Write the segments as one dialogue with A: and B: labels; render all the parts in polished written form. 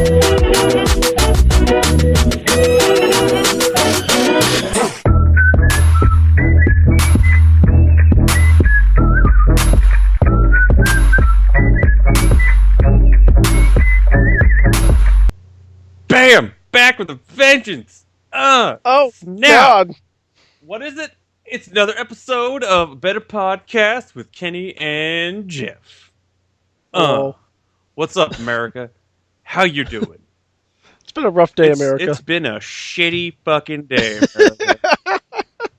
A: Bam! Back with a vengeance!
B: Oh,
A: snap!
B: God.
A: What is it? It's another episode of Better Podcast with Kenny and Jeff. What's up, America? How you doing?
B: It's been a rough day, America.
A: It's been a shitty fucking day, America.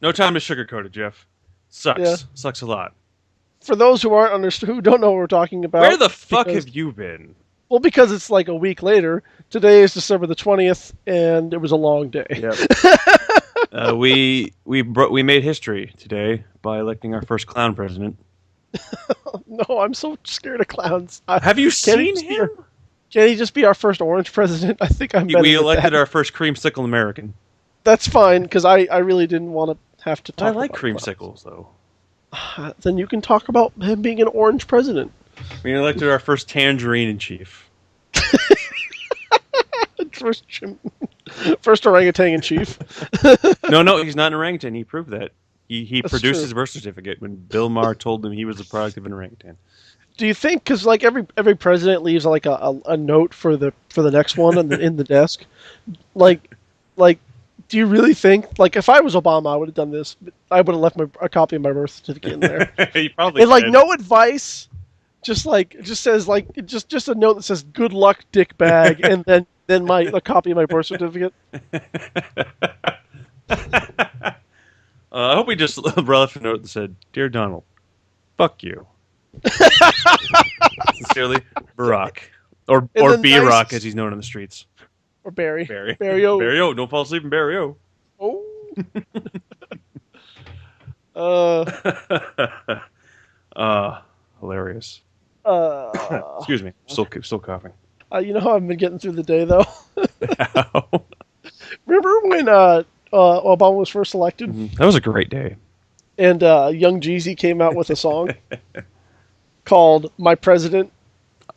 A: No time to sugarcoat it, Jeff. Sucks.
B: Yeah.
A: Sucks a lot.
B: For those who who don't know what we're talking about.
A: Where the fuck have you been?
B: Well, because it's like a week later. Today is December the 20th, and it was a long day.
A: Yep. We made history today by electing our first clown president.
B: No, I'm so scared of clowns.
A: Have you seen him?
B: Can he just be our first orange president? I think I'm better.
A: We elected our first creamsicle American.
B: That's fine, because I really didn't want to have to talk about
A: I like creamsicles, though.
B: Then you can talk about him being an orange president.
A: We elected our first tangerine in chief.
B: First orangutan in chief.
A: No, he's not an orangutan. He proved that. He produced
B: true.
A: his birth certificate when Bill Maher told him he was the product of an orangutan.
B: Do you think, because like every president leaves like a note for the next one in the desk, like do you really think, like, if I was Obama, I would have done this? I would have left a copy of my birth certificate in there.
A: He probably
B: and like
A: did.
B: no advice, just says like just a note that says "Good luck, dick bag," and then a copy of my birth certificate.
A: I hope he just left a note that said, "Dear Donald, fuck you." Sincerely, Barack. Or B-Rock, as he's known on the streets.
B: Or Barry.
A: Barry-O. Barry-O. Don't fall asleep in Barry-O.
B: Oh.
A: Hilarious. Excuse me. Still coughing.
B: You know how I've been getting through the day, though?
A: How?
B: Remember when Obama was first elected?
A: Mm-hmm. That was a great day.
B: And Young Jeezy came out with a song called "My President,"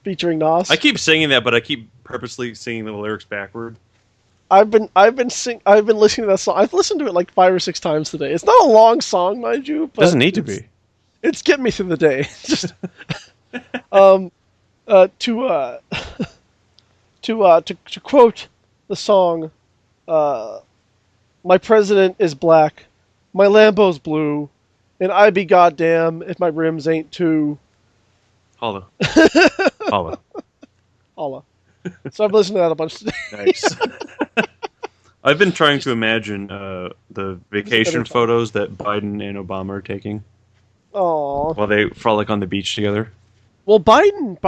B: featuring Nas.
A: I keep singing that, but I keep purposely singing the lyrics backward.
B: I've been listening to that song. I've listened to it like 5 or 6 times today. It's not a long song, mind you, but
A: doesn't need to be.
B: It's getting me through the day. Just to quote the song, "My president is black, my Lambo's blue, and I be goddamn if my rims ain't too."
A: Holla.
B: So I've listened to that a bunch today.
A: Nice. I've been trying to imagine the vacation photos that Biden and Obama are taking.
B: Aww.
A: While they frolic on the beach together.
B: Well, Biden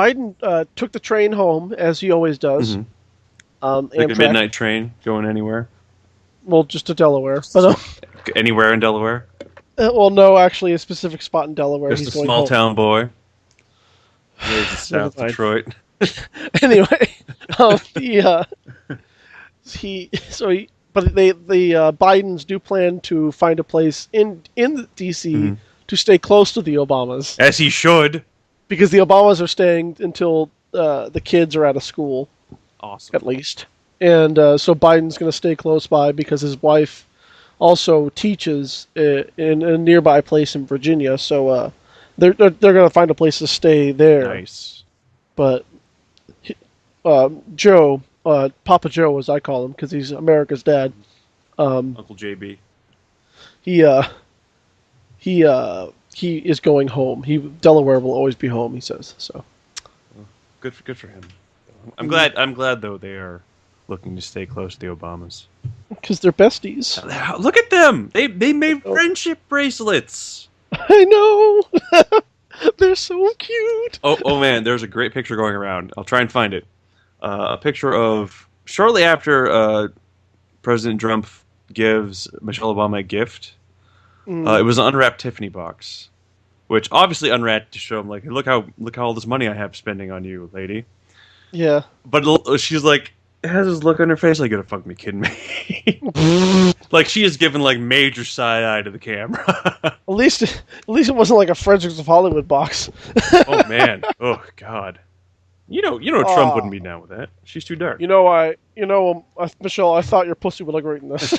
B: took the train home, as he always does.
A: Mm-hmm. Like a midnight train going anywhere?
B: Well, just to Delaware. But,
A: anywhere in Delaware?
B: Well, no, actually, a specific spot in Delaware.
A: Just a small town boy. There's South Detroit.
B: Anyway, the Bidens do plan to find a place in D.C. to stay close to the Obamas.
A: As he should.
B: Because the Obamas are staying until the kids are out of school.
A: Awesome.
B: At least. And so Biden's going to stay close by because his wife also teaches in a nearby place in Virginia. So they're going to find a place to stay there.
A: Nice.
B: But Joe, Papa Joe as I call him because he's America's dad.
A: Uncle JB.
B: He is going home. Delaware will always be home, he says. So
A: good for him. I'm glad though they are looking to stay close to the Obamas.
B: Because they're besties.
A: Look at them. They made friendship bracelets.
B: I know. They're so cute.
A: Oh man, there's a great picture going around. I'll try and find it. A picture of shortly after President Trump gives Michelle Obama a gift. It was an unwrapped Tiffany box, which obviously unwrapped to show him like, look how all this money I have spending on you, lady.
B: Yeah.
A: But she's like, has this look on her face like, you gotta fuck me, kidding me? Like she is giving like major side eye to the camera.
B: At least it wasn't like a Fredericks of Hollywood box.
A: Oh man, oh god. Trump wouldn't be down with that. She's too dark.
B: Michelle, I thought your pussy would look great in this.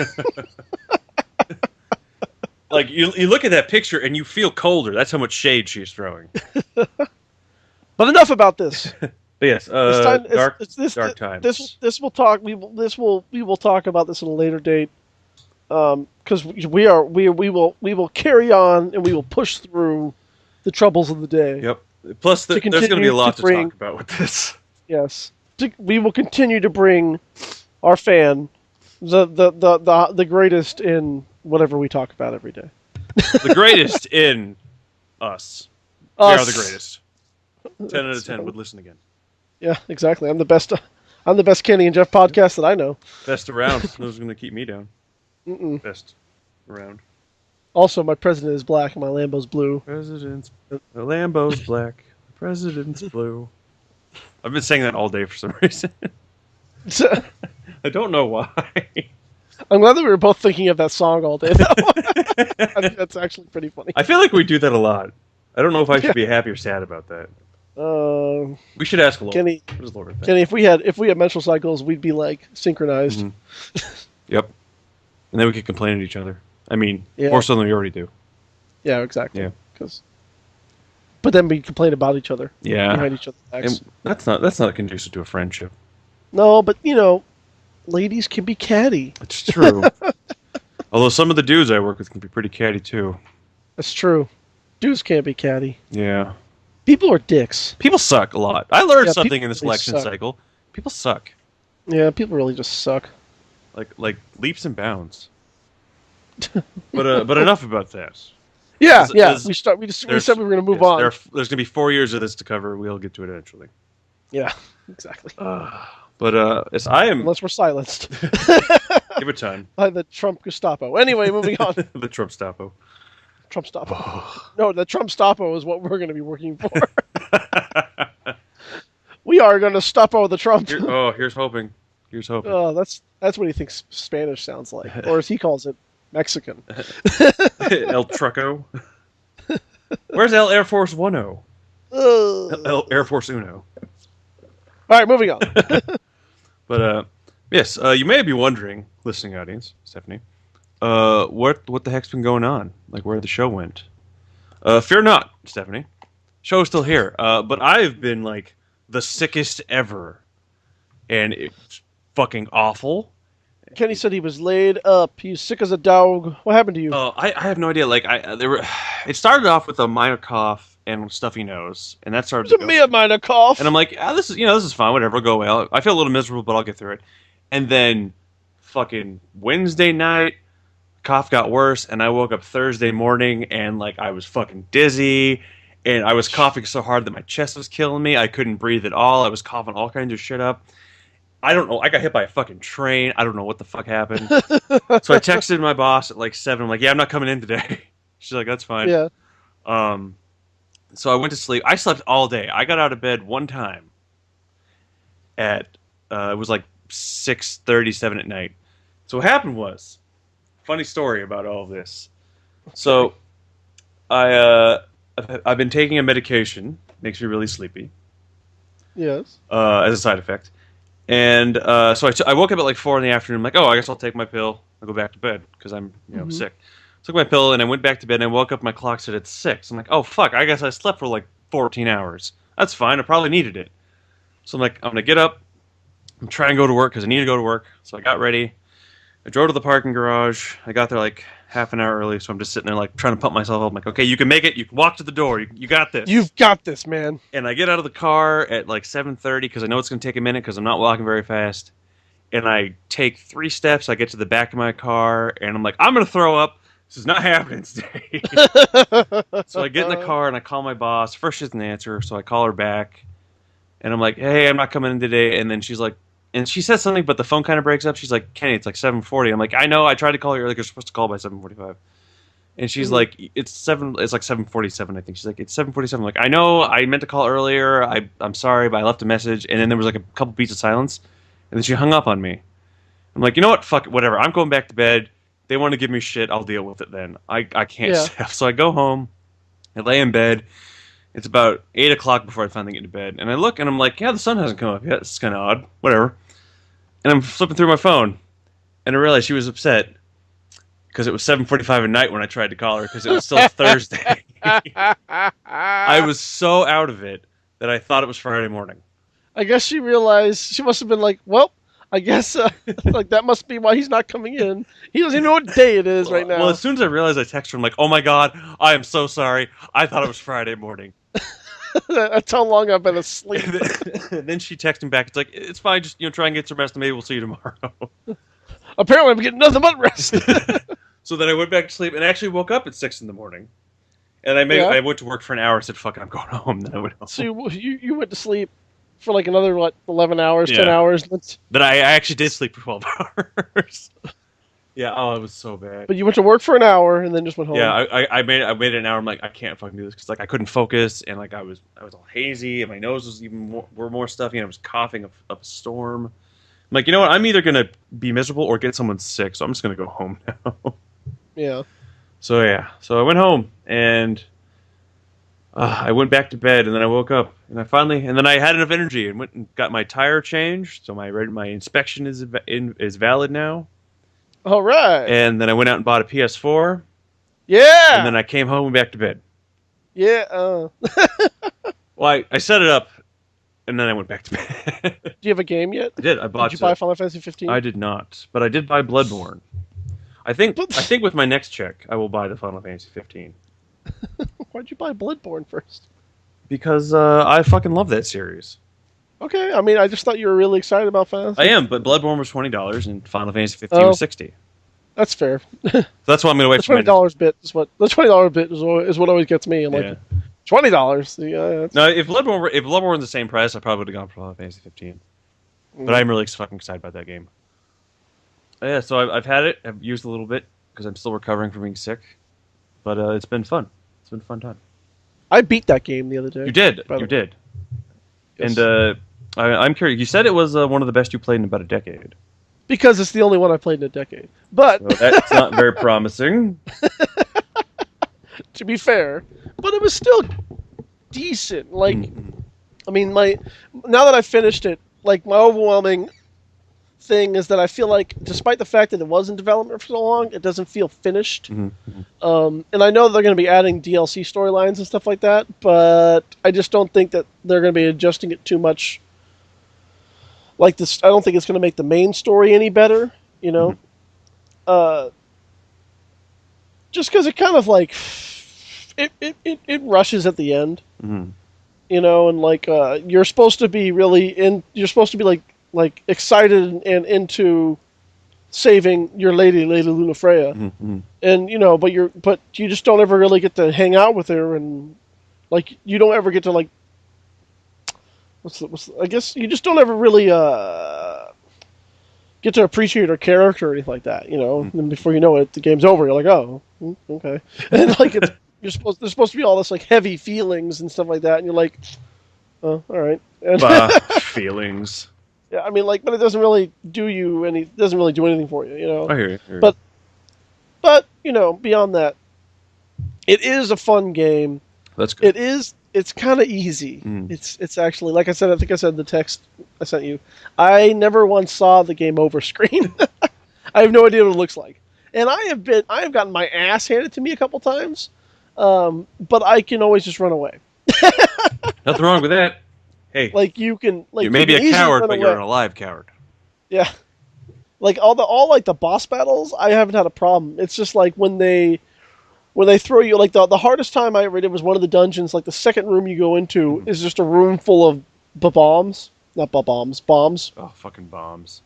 A: Like, you look at that picture and you feel colder. That's how much shade she's throwing.
B: But enough about this.
A: But yes, dark times.
B: This will talk. We will talk about this at a later date. Because we will carry on and we will push through the troubles of the day.
A: Yep. Plus, there's going to be a lot to talk about with this.
B: Yes, we will continue to bring our fan the greatest in whatever we talk about every day.
A: The greatest in us. We are the greatest. 10 out of 10 would listen again.
B: Yeah, exactly. I'm the best Kenny and Jeff podcast that I know.
A: Best around. Who's going to keep me down? Best around.
B: Also, my president is black and my Lambo's blue.
A: The Lambo's black. The president's blue. I've been saying that all day for some reason. I don't know why.
B: I'm glad that we were both thinking of that song all day, though. I think that's actually pretty funny.
A: I feel like we do that a lot. I don't know if I should be happy or sad about that. We should ask Laura.
B: Kenny,
A: what does Laura think?
B: Kenny, if we had menstrual cycles, we'd be like synchronized.
A: Yep. And then we could complain at each other. I mean, more so than we already do.
B: Yeah, exactly.
A: Yeah.
B: But then we complain about each other.
A: Yeah.
B: Behind each other's backs.
A: And that's not conducive to a friendship.
B: No, but ladies can be catty.
A: It's true. Although some of the dudes I work with can be pretty catty too.
B: That's true. Dudes can't be catty.
A: Yeah.
B: People are dicks.
A: People suck a lot. I learned something in this election cycle. People suck.
B: Yeah, people really just suck.
A: Like leaps and bounds. But enough about that.
B: Yeah. We said we were going to move on.
A: There's going to be 4 years of this to cover. We'll get to it eventually.
B: Yeah, exactly.
A: Unless
B: we're silenced.
A: Give it time.
B: By the Trump Gestapo. Anyway, moving on.
A: The Trump Stapo.
B: Trump Stapo. No, the Trump Stapo is what we're going to be working for. We are going to Stapo the Trump.
A: Here's hoping. Here's hoping.
B: Oh, that's what he thinks Spanish sounds like, or as he calls it, Mexican.
A: El Trucco. Where's El Air Force 10? El Air Force Uno.
B: All right, moving on.
A: But yes, you may be wondering, listening audience, Stephanie, what the heck's been going on? Like where the show went? Fear not, Stephanie. Show's still here. But I've been like the sickest ever, and it's fucking awful.
B: Kenny said he was laid up. He's sick as a dog. What happened to you?
A: I have no idea. Like it started off with a minor cough and stuffy nose, and that started.
B: It was a minor cough.
A: And I'm like, this is fine. Whatever, go away. I feel a little miserable, but I'll get through it. And then, fucking Wednesday night, cough got worse, and I woke up Thursday morning, and like I was fucking dizzy, and I was coughing so hard that my chest was killing me. I couldn't breathe at all. I was coughing all kinds of shit up. I don't know. I got hit by a fucking train. I don't know what the fuck happened. So I texted my boss at like 7. I'm like, yeah, I'm not coming in today. She's like, that's fine.
B: Yeah.
A: So I went to sleep. I slept all day. I got out of bed one time at it was like 6:37 at night. So what happened was, funny story about all of this. So I've been taking a medication, makes me really sleepy.
B: Yes.
A: As a side effect. And so I woke up at like 4 in the afternoon. I'm like, I guess I'll take my pill. I'll go back to bed because I'm sick. Took my pill and I went back to bed and I woke up. My clock said it's 6. I'm like, oh fuck! I guess I slept for like 14 hours. That's fine. I probably needed it. So I'm like, I'm gonna get up. I'm trying to go to work because I need to go to work. So I got ready. I drove to the parking garage. I got there like half an hour early. So I'm just sitting there like trying to pump myself up. I'm like, okay, you can make it. You can walk to the door. You got this.
B: You've got this, man.
A: And I get out of the car at like 7:30 because I know it's going to take a minute because I'm not walking very fast. And I take 3 steps. I get to the back of my car and I'm like, I'm going to throw up. This is not happening today. So I get in the car and I call my boss. First she doesn't answer, so I call her back. And I'm like, hey, I'm not coming in today. And then she's like, and she says something, but the phone kind of breaks up. She's like, Kenny, it's like 7:40. I'm like, I know. I tried to call you earlier. You're supposed to call by 7:45. And she's like, it's like 7:47, I think. She's like, it's 7:47. I'm like, I know. I meant to call earlier. I'm sorry, but I left a message. And then there was like a couple beats of silence. And then she hung up on me. I'm like, you know what? Fuck it. Whatever. I'm going back to bed. They want to give me shit. I'll deal with it then. I can't. Yeah. So I go home. I lay in bed. It's about 8 o'clock before I finally get into bed. And I look, and I'm like, yeah, the sun hasn't come up yet. It's kind of odd. Whatever. And I'm flipping through my phone, and I realized she was upset because it was 7:45 at night when I tried to call her because it was still Thursday. I was so out of it that I thought it was Friday morning.
B: I guess she realized, she must have been like, well, I guess like that must be why he's not coming in. He doesn't even know what day it is right now.
A: Well, as soon as I realized, I texted her, I'm like, oh my God, I am so sorry. I thought it was Friday morning.
B: That's how long I've been asleep.
A: And then she texted me back. It's like, it's fine. Just try and get some rest, and maybe we'll see you tomorrow.
B: Apparently, I'm getting nothing but rest.
A: So then I went back to sleep and actually woke up at 6 in the morning. And I went to work for an hour and said, fuck it, I'm going home. Then I went home.
B: So you went to sleep for like another, 11 hours, 10 hours?
A: But I actually did sleep for 12 hours. Yeah, oh, it was so bad.
B: But you went to work for an hour and then just went home.
A: Yeah, I made it an hour. I'm like, I can't fucking do this because I couldn't focus, and I was all hazy, and my nose was even more stuffy, and I was coughing up a storm. I'm like, you know what? I'm either gonna be miserable or get someone sick, so I'm just gonna go home now.
B: Yeah.
A: So I went home, and I went back to bed, and then I woke up, and then I had enough energy and went and got my tire changed, so my inspection is valid now.
B: All right.
A: And then I went out and bought a PS4.
B: Yeah.
A: And then I came home and back to bed.
B: Yeah.
A: Well, I set it up, and then I went back to bed.
B: Do you have a game yet?
A: I did. Did
B: you buy Final Fantasy 15?
A: I did not, but I did buy Bloodborne. I think with my next check, I will buy the Final Fantasy 15.
B: Why'd you buy Bloodborne first?
A: Because I fucking love that series.
B: Okay, I mean, I just thought you were really excited about Final Fantasy.
A: I am, but Bloodborne was $20 and Final Fantasy 15 was $60.
B: That's fair.
A: So that's why I'm gonna wait for
B: $20 bit is what always gets me. I'm like, $20. Yeah.
A: No, if Bloodborne was the same price, I probably would have gone for Final Fantasy 15. But I'm really fucking excited about that game. Yeah, so I've had it. I've used a little bit because I'm still recovering from being sick, but it's been fun. It's been a fun time.
B: I beat that game the other day.
A: You did. Yes. And I'm curious. You said it was one of the best you played in about a decade.
B: Because it's the only one I played in a decade. But
A: so that's not very promising.
B: To be fair, but it was still decent. Like, I mean, now that I finished it, like my overwhelming thing is that I feel like, despite the fact that it was in development for so long, it doesn't feel finished. And I know they're going to be adding DLC storylines and stuff like that, but I just don't think that they're going to be adjusting it too much. Like this, I don't think it's going to make the main story any better. Just because it kind of like it rushes at the end. And like you're supposed to be like excited and into saving your lady Lunafreya, and but you just don't ever really get to hang out with her, and like you don't ever get to like I guess you just don't ever really get to appreciate her character or anything like that, And before you know it, the game's over. You're like, oh, okay, and like there's supposed to be all this like heavy feelings and stuff like that, and you're like, oh, all right,
A: feelings.
B: Yeah, I mean, like, but it doesn't really do anything for you,
A: I hear you.
B: But beyond that, it is a fun game.
A: That's good.
B: It's kind of easy. It's actually, like I said, I think I said in the text I sent you, I never once saw the game over screen. I have no idea what it looks like, and I have gotten my ass handed to me a couple times, but I can always just run away.
A: Nothing wrong with that. Hey,
B: like you may
A: be a coward, but you're an alive coward.
B: Yeah, like all like the boss battles, I haven't had a problem. It's just like when they throw you, like the hardest time I ever did was one of the dungeons. Like the second room you go into is just a room full of bombs.
A: Oh, fucking bombs!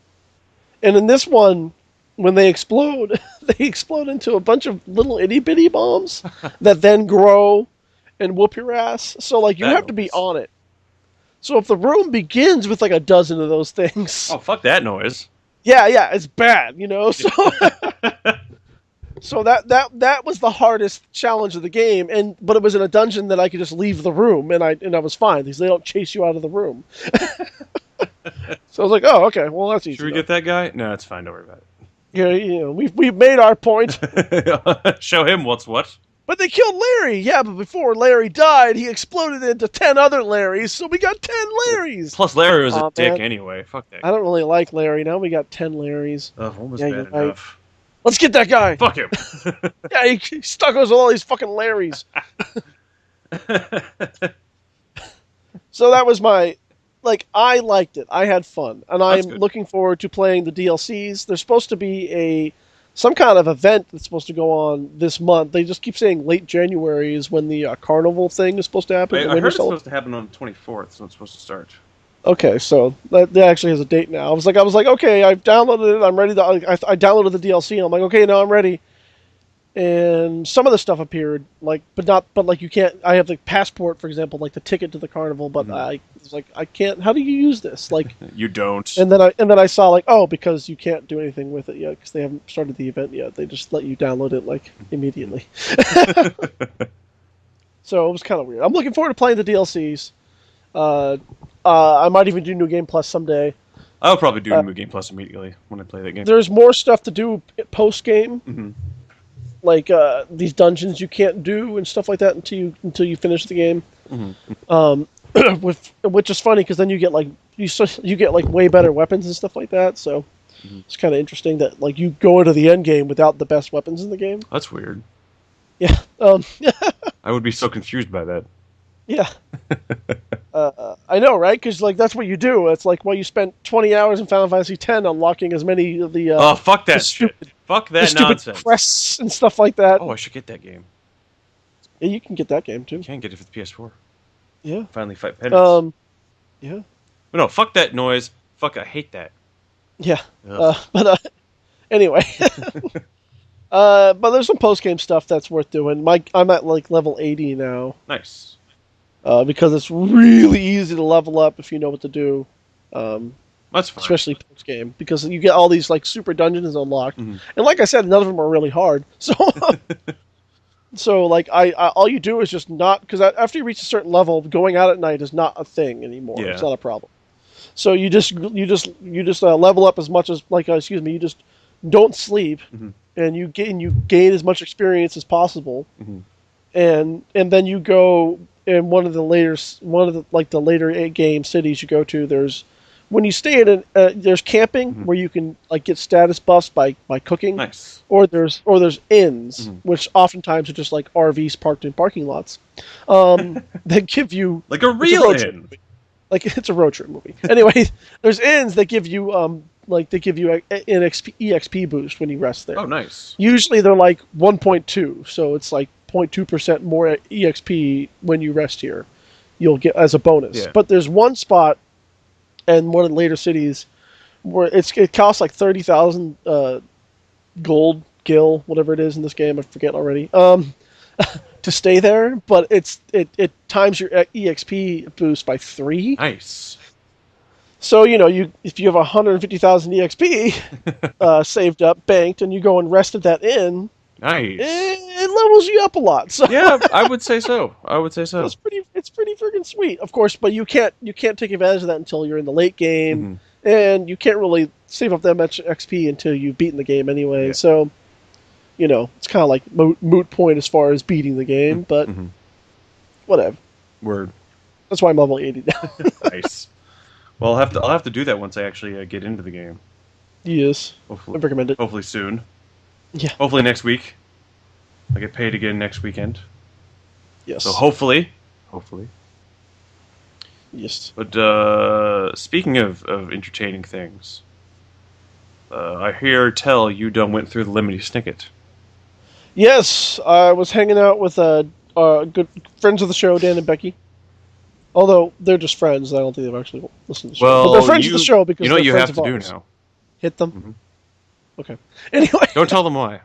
B: And in this one, when they explode into a bunch of little itty bitty bombs that then grow and whoop your ass. So like you have to be on it. So if the room begins with like a dozen of those things...
A: Oh, fuck that noise.
B: Yeah, it's bad, So so that was the hardest challenge of the game, but it was in a dungeon that I could just leave the room, and I was fine, because they don't chase you out of the room. So I was like, oh, okay, well, that's easy.
A: Should we get that guy? No, it's fine, don't worry about it.
B: Yeah, we've made our point.
A: Show him what's what.
B: But they killed Larry. Yeah, but before Larry died, he exploded into 10 other Larrys, so we got 10 Larrys.
A: Plus, Larry was a dick anyway. Fuck that guy.
B: I don't really like Larry. Now we got 10 Larrys.
A: One was bad enough.
B: Right. Let's get that guy.
A: Fuck him.
B: Yeah, he stuck us with all these fucking Larrys. So that was my... Like, I liked it. I had fun. And I'm looking forward to playing the DLCs. There's supposed to be some kind of event that's supposed to go on this month. They just keep saying late January is when the carnival thing is supposed to happen.
A: I heard it's supposed to happen on the 24th, so it's supposed to start.
B: Okay, so that actually has a date now. I was like, okay, I've downloaded it. I'm ready. I downloaded the DLC, and I'm like, okay, now I'm ready. And some of the stuff appeared, but you can't. I have the passport, for example, like the ticket to the carnival, but I was like, I can't. How do you use this? Like,
A: you don't.
B: And then I saw because you can't do anything with it yet because they haven't started the event yet. They just let you download it immediately. So it was kind of weird. I'm looking forward to playing the DLCs. I might even do New Game Plus someday.
A: I'll probably do New Game Plus immediately when I play that game.
B: There's more stuff to do post game.
A: Mm-hmm.
B: Like these dungeons you can't do and stuff like that until you finish the game. Mm-hmm. Which is funny because then you get way better weapons and stuff like that. So it's kind of interesting that you go into the end game without the best weapons in the game.
A: That's weird.
B: Yeah.
A: I would be so confused by that.
B: Yeah. I know, right? Because that's what you do. It's you spent 20 hours in Final Fantasy X unlocking as many of the
A: fuck that shit. Fuck that nonsense.
B: Quests and stuff like that.
A: Oh, I should get that game.
B: Yeah, you can get that game too.
A: You can get it for the PS4.
B: Yeah.
A: Finally fight Betterus.
B: Yeah.
A: But no, fuck that noise. Fuck, I hate that.
B: Yeah. Anyway. But there's some post-game stuff that's worth doing. I'm at level 80 now.
A: Nice.
B: Because it's really easy to level up if you know what to do.
A: That's fine.
B: Especially post-game, because you get all these super dungeons unlocked, and like I said, none of them are really hard. So, all you do is just not, because after you reach a certain level, going out at night is not a thing anymore. Yeah. It's not a problem. So you just level up as much as you just don't sleep, and you gain as much experience as possible, and then you go in one of the later game cities you go to. When you stay in there's camping where you can get status buffs by cooking.
A: Nice.
B: Or there's inns, which oftentimes are just RVs parked in parking lots. That give you
A: a real inn.
B: It's a road trip movie. Anyway, there's inns that give you an EXP boost when you rest there.
A: Oh, nice.
B: Usually they're 1.2, so it's 0.2% more EXP when you rest here. You'll get as a bonus. Yeah. But there's one spot in one of the later cities where it costs 30,000 gold, gil, whatever it is in this game, I forget already, to stay there, but it times your EXP boost by 3.
A: Nice.
B: So, if you have 150,000 EXP saved up, banked, and you go and rest at that inn,
A: nice.
B: It levels you up a lot. So
A: yeah, I would say so. It's
B: pretty freaking sweet, of course, but you can't take advantage of that until you're in the late game, and you can't really save up that much XP until you've beaten the game anyway. Yeah. So, it's kind of moot point as far as beating the game, but whatever.
A: Word.
B: That's why I'm level 80 now.
A: Nice. Well, I'll have to do that once I actually get into the game.
B: Yes.
A: Hopefully,
B: I recommend it.
A: Hopefully soon.
B: Yeah.
A: Hopefully next week. I get paid again next weekend.
B: Yes.
A: So hopefully.
B: Yes.
A: But speaking of entertaining things, I hear tell you done went through the Lemony Snicket.
B: Yes, I was hanging out with good friends of the show, Dan and Becky. Although they're just friends, I don't think they've actually listened to the show.
A: Well,
B: but they're friends of the show because
A: what you
B: friends
A: have to do now.
B: Hit them. Okay. Anyway,
A: don't tell them why.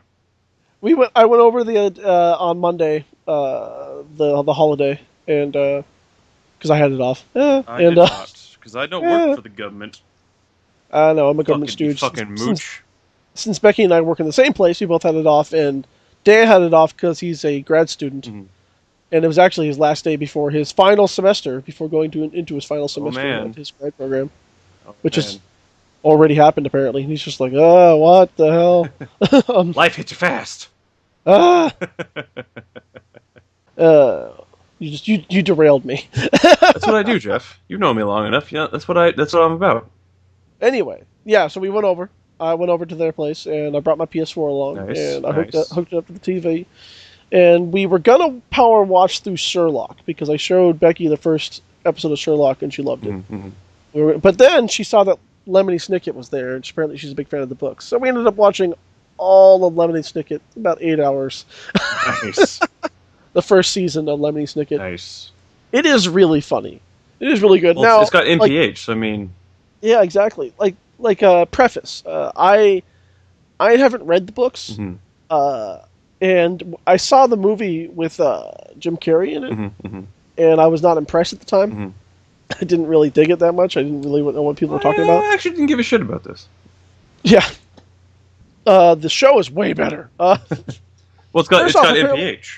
B: I went over on Monday, the holiday, and because I had it off.
A: I did not, because I don't work for the government.
B: I know, I'm a government stooge.
A: Fucking mooch.
B: Since Becky and I work in the same place, we both had it off, and Dan had it off because he's a grad student. And it was actually his last day before his final semester, before going into his final semester of his grad program, which has already happened apparently. And he's just like, oh, what the hell?
A: Life hits you fast.
B: Ah, you derailed me.
A: That's what I do, Jeff. You know me long enough. Yeah, that's what I'm about.
B: Anyway, yeah. So we went over. I went over to their place, and I brought my PS4 along,
A: Nice,
B: and I
A: nice.
B: hooked it up to the TV. And we were gonna power watch through Sherlock because I showed Becky the first episode of Sherlock, and she loved it.
A: Mm-hmm.
B: But then she saw that Lemony Snicket was there, and apparently she's a big fan of the books. So we ended up watching all of Lemony Snicket, about 8 hours.
A: Nice.
B: The first season of Lemony Snicket.
A: Nice.
B: It is really funny. It is really good.
A: Well,
B: now
A: it's got NPH,
B: like,
A: so I mean...
B: Yeah, exactly. Like preface. I haven't read the books, and I saw the movie with Jim Carrey in it, and I was not impressed at the time. I didn't really dig it that much. I didn't really know what people were talking about.
A: I actually didn't give a shit about this.
B: Yeah. The show is way better.
A: Well, it's got NPH.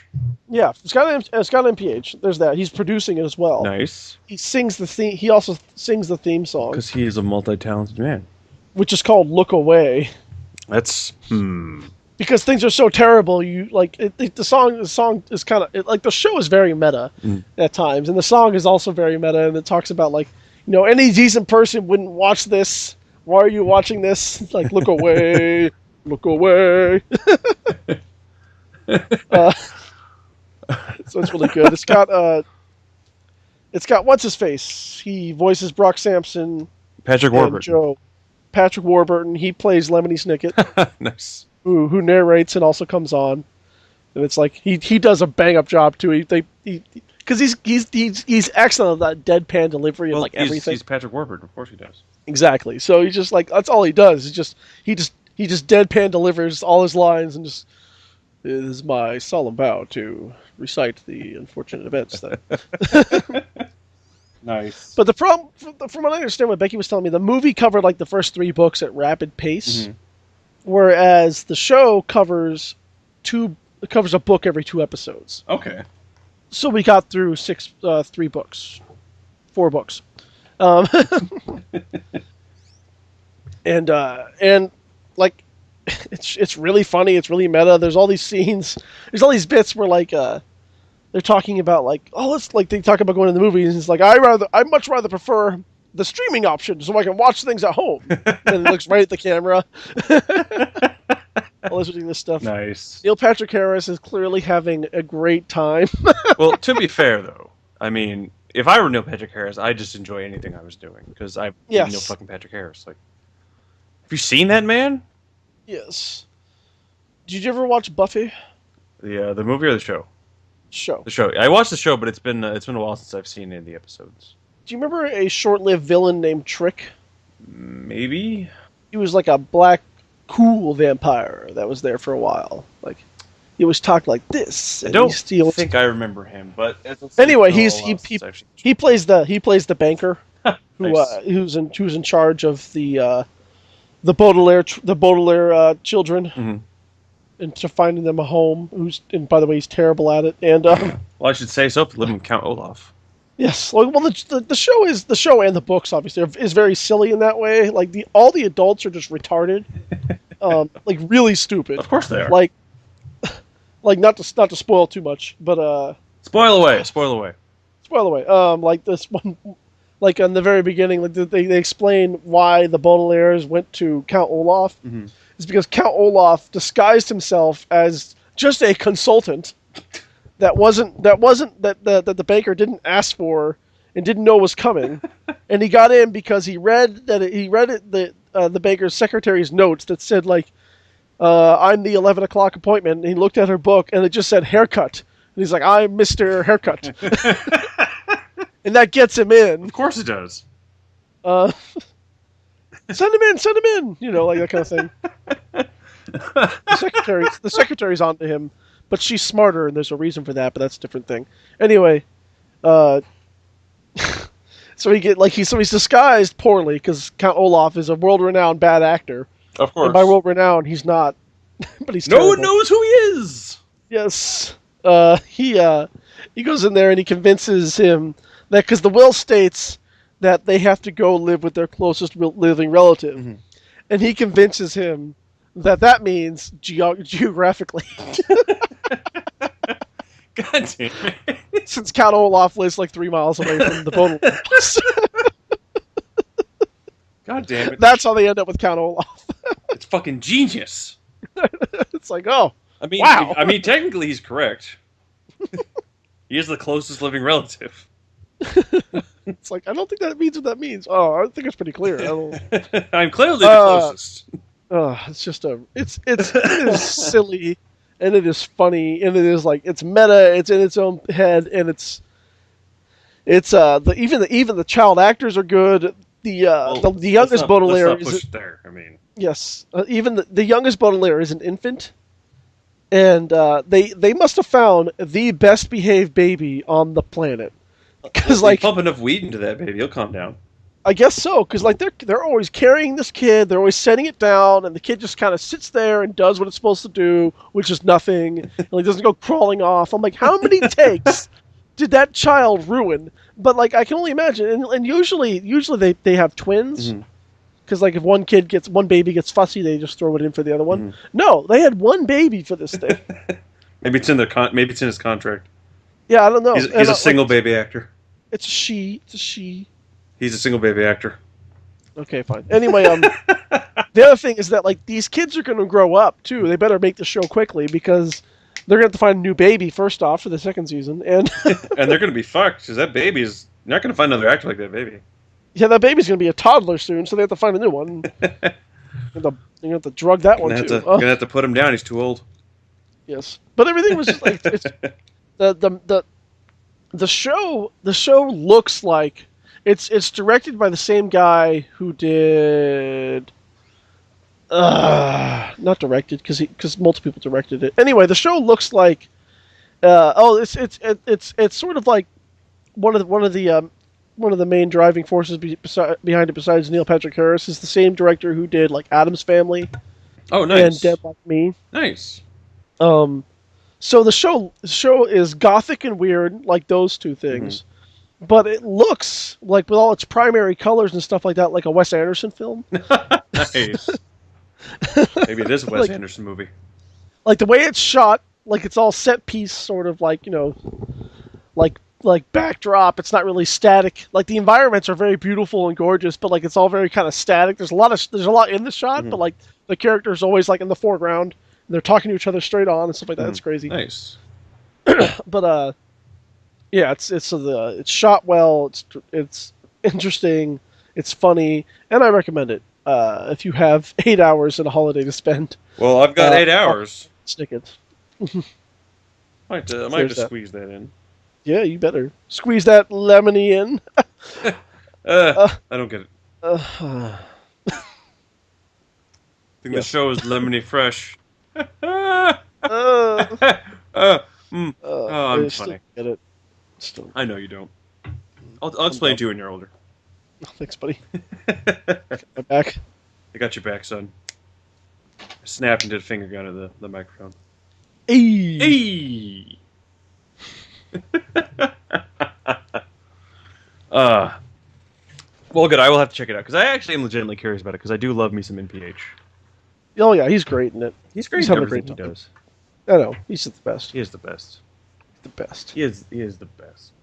B: Yeah, it's got NPH. There's that. He's producing it as well.
A: Nice.
B: He sings the theme. He also sings the theme song,
A: Because he is a multi-talented man.
B: which is called "Look Away."
A: That's
B: Because things are so terrible, you like the song. The song is kind of like the show is very meta at times, and the song is also very meta, and it talks about like any decent person wouldn't watch this. Why are you watching this? Like, look away, look away. So it's really good. It's got what's his face? He voices Brock Sampson.
A: Patrick Warburton.
B: Patrick Warburton. He plays Lemony Snicket.
A: Nice.
B: Who narrates and also comes on, and it's like he does a bang up job too. Because he's excellent at that deadpan delivery of everything.
A: He's Patrick Warburton, of course he does.
B: Exactly. So he's just like that's all he does. He just deadpan delivers all his lines and just it is my solemn vow to recite the unfortunate events that.
A: Nice.
B: But the problem, from what I understand, what Becky was telling me, the movie covered like the first 3 books at rapid pace. Whereas the show covers a book every 2 episodes.
A: Okay.
B: So we got through 4 books, and like it's really funny. It's really meta. There's all these scenes. There's all these bits where like they're talking about like they talk about going to the movies. And it's like I much rather prefer the streaming option so I can watch things at home. And it looks right at the camera. All this ridiculous stuff.
A: Nice.
B: Neil Patrick Harris is clearly having a great time.
A: Well, to be fair, though, I mean, if I were Neil Patrick Harris, I'd just enjoy anything I was doing because I Neil fucking Patrick Harris. Like, have you seen that man?
B: Yes. Did you ever watch Buffy?
A: The movie or the show?
B: Show.
A: The show. I watched the show, but it's been a while since I've seen any of the episodes.
B: Do you remember a short-lived villain named Trick?
A: Maybe.
B: He was like a black, cool vampire that was there for a while. Like, he always talked like this.
A: I don't think I remember him, but
B: anyway, he plays the banker who's in charge of the Baudelaire children, and to finding them a home. And by the way, he's terrible at it. And
A: well, I should say so. To live in Count Olaf.
B: Yes, well, the show and the books obviously is very silly in that way. Like all the adults are just retarded, like really stupid.
A: Of course they are.
B: Like not to spoil too much, but
A: spoil away.
B: Like this one, like in the very beginning, like they explain why the Baudelaires went to Count Olaf. It's because Count Olaf disguised himself as just a consultant. That the baker didn't ask for and didn't know was coming, and he got in because he read the baker's secretary's notes that said like, "I'm the 11 o'clock appointment." And he looked at her book and it just said haircut, and he's like, "I'm Mr. Haircut," and that gets him in.
A: Of course it does.
B: Send him in, like that kind of thing. The secretary's onto him. But she's smarter, and there's a reason for that. But that's a different thing. Anyway, so he's disguised poorly because Count Olaf is a world-renowned bad actor.
A: Of course.
B: And by world-renowned, he's not. But he's
A: no
B: terrible.
A: one knows who he is.
B: Yes. He goes in there and he convinces him that because the will states that they have to go live with their closest living relative, and he convinces him that means geographically.
A: God damn it.
B: Since Count Olaf lives like 3 miles away from the Bone Olympus.
A: God damn it.
B: That's how they end up with Count Olaf.
A: It's fucking genius.
B: It's like, oh,
A: I mean,
B: wow.
A: Technically he's correct. He is the closest living relative.
B: It's like, I don't think that means what that means. Oh, I think it's pretty clear.
A: I'm clearly the closest.
B: It's just it is silly, and it is funny, and it is like, it's meta, it's in its own head, and even the child actors are good. The youngest Baudelaire is
A: there. I mean,
B: yes, even the youngest Baudelaire is an infant, and they must have found the best behaved baby on the planet. Because like,
A: pump enough weed into that baby, he'll calm down.
B: I guess so, because like they're always carrying this kid, they're always setting it down, and the kid just kind of sits there and does what it's supposed to do, which is nothing. And, like, doesn't go crawling off. I'm like, how many takes did that child ruin? But like, I can only imagine. And usually they have twins, because like if one baby gets fussy, they just throw it in for the other one. No, they had one baby for this thing.
A: Maybe it's in his contract.
B: Yeah, I don't know.
A: He's a single baby actor.
B: It's a she. It's a she.
A: He's a single baby actor.
B: Okay, fine. Anyway, the other thing is that like these kids are going to grow up too. They better make the show quickly because they're going to have to find a new baby first off for the second season, and
A: and they're going to be fucked because that baby is not going to find another actor like that baby.
B: Yeah, that baby's going to be a toddler soon, so they have to find a new one. They're going to have to drug that one too.
A: You're going to have to put him down. He's too old.
B: Yes, but everything was just like the show. The show looks like it's directed by the same guy who did. Not directed because multiple people directed it. Anyway, the show looks like. It's sort of like one of the main driving forces behind it, besides Neil Patrick Harris, is the same director who did like Addams Family.
A: Oh, nice.
B: And Dead Like Me.
A: Nice.
B: So the show is gothic and weird, like those two things, but it looks like, with all its primary colors and stuff like that, like a Wes Anderson film.
A: Nice. Maybe it is a Wes Anderson movie.
B: Like the way it's shot, like it's all set piece, sort of like, like backdrop. It's not really static. Like the environments are very beautiful and gorgeous, but like it's all very kind of static. There's a lot in the shot, but like the character's always like in the foreground. And they're talking to each other straight on and stuff like that. It's crazy.
A: Nice.
B: But yeah, it's shot well. It's interesting. It's funny, and I recommend it if you have 8 hours and a holiday to spend.
A: Well, I've got 8 hours.
B: Stick it.
A: I might just squeeze that in.
B: Yeah, you better squeeze that lemony in.
A: I don't get it. I think the show is lemony fresh. I'm funny.
B: Get it.
A: I know you don't. I'll explain to you when you're older.
B: Oh, thanks, buddy. Got my back.
A: I got your back, son. I snapped and did a finger gun at the microphone.
B: Hey!
A: Well, good. I will have to check it out because I actually am legitimately curious about it because I do love me some NPH.
B: Oh yeah, he's great in it.
A: He's great in everything he does.
B: I know, he's the best.
A: He is the best.
B: The best.
A: He is the best.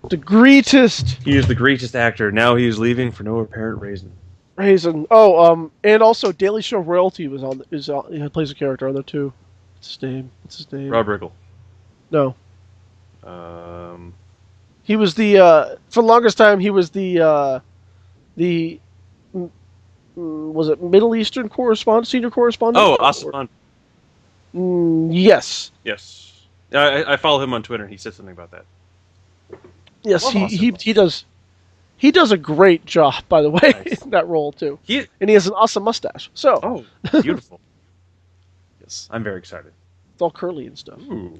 B: The greatest.
A: He is the greatest actor. Now he is leaving for no apparent reason.
B: Oh, and also Daily Show Royalty he plays a character on there too. What's his name?
A: Rob Riggle.
B: No.
A: He
B: was the for the longest time he was the was it Middle Eastern senior correspondent?
A: Oh, Asaman.
B: Yes.
A: Yes. I follow him on Twitter. And he said something about that.
B: Yes, he does. He does a great job, by the way, in that role too. And he has an awesome mustache. So.
A: Oh, beautiful.
B: Yes,
A: I'm very excited.
B: It's all curly and stuff.
A: Ooh,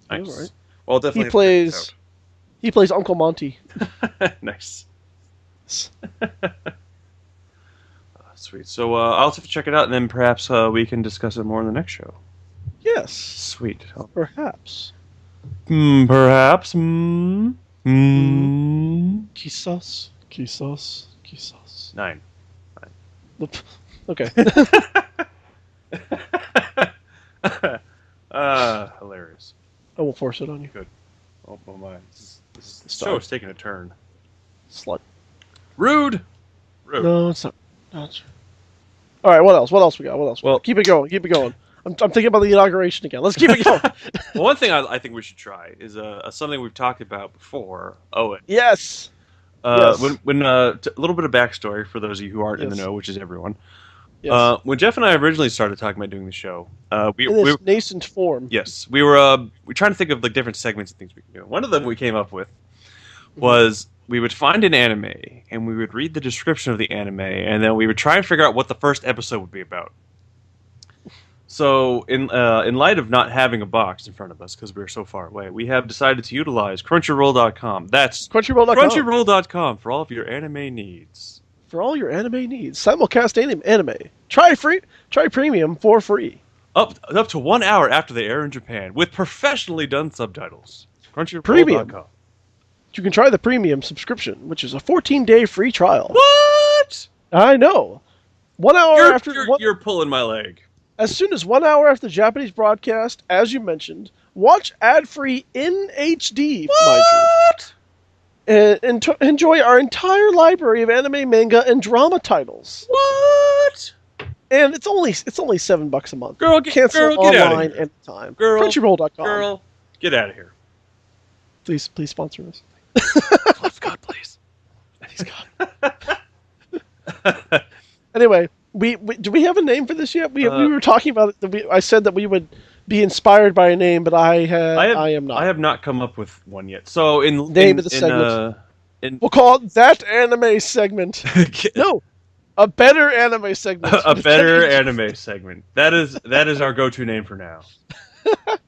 A: nice.
B: All right.
A: Well, definitely.
B: He plays Uncle Monty.
A: Nice. Sweet. So I'll have to check it out, and then perhaps we can discuss it more in the next show.
B: Yes.
A: Sweet.
B: Perhaps.
A: Perhaps.
B: Quizás.
A: 9.
B: Okay. I won't force it on you.
A: Good. Oh my! This show is taking a turn.
B: Slut.
A: Rude.
B: No, it's not. No, it's... All right. What else? What else we got? What else?
A: Well,
B: keep it going. Keep it going. I'm thinking about the inauguration again. Let's keep it going.
A: Well, one thing I think we should try is something we've talked about before. Owen.
B: Yes.
A: Yes. When a little bit of backstory for those of you who aren't in the know, which is everyone.
B: Yes.
A: When Jeff and I originally started talking about doing the show, we were
B: nascent form.
A: Yes, we were trying to think of like different segments and things we can do. One of them we came up with was we would find an anime and we would read the description of the anime and then we would try and figure out what the first episode would be about. So in light of not having a box in front of us because we were so far away, we have decided to utilize Crunchyroll.com. That's Crunchyroll.com for all of your anime needs.
B: For all your anime needs, simulcast anime. Try premium for free.
A: Up to 1 hour after they air in Japan with professionally done subtitles.
B: Crunchyroll.com. You can try the premium subscription, which is a 14-day free trial.
A: What?
B: I know. 1 hour after
A: you're pulling my leg.
B: As soon as 1 hour after the Japanese broadcast, as you mentioned, watch ad-free in HD,
A: what?
B: And enjoy our entire library of anime, manga, and drama titles.
A: What?
B: And it's only $7 a month.
A: Get
B: online anytime. Crunchyroll.com.
A: Girl, get out of here.
B: Please sponsor us.
A: Please, God, please.
B: Please, God. Anyway. Do we have a name for this yet? We were talking about it. I said that we would be inspired by a name, but I am not.
A: I have not come up with one yet. So
B: of the segment. We'll call it That Anime Segment. No, a better anime segment.
A: A better anime segment. That is our go-to name for now.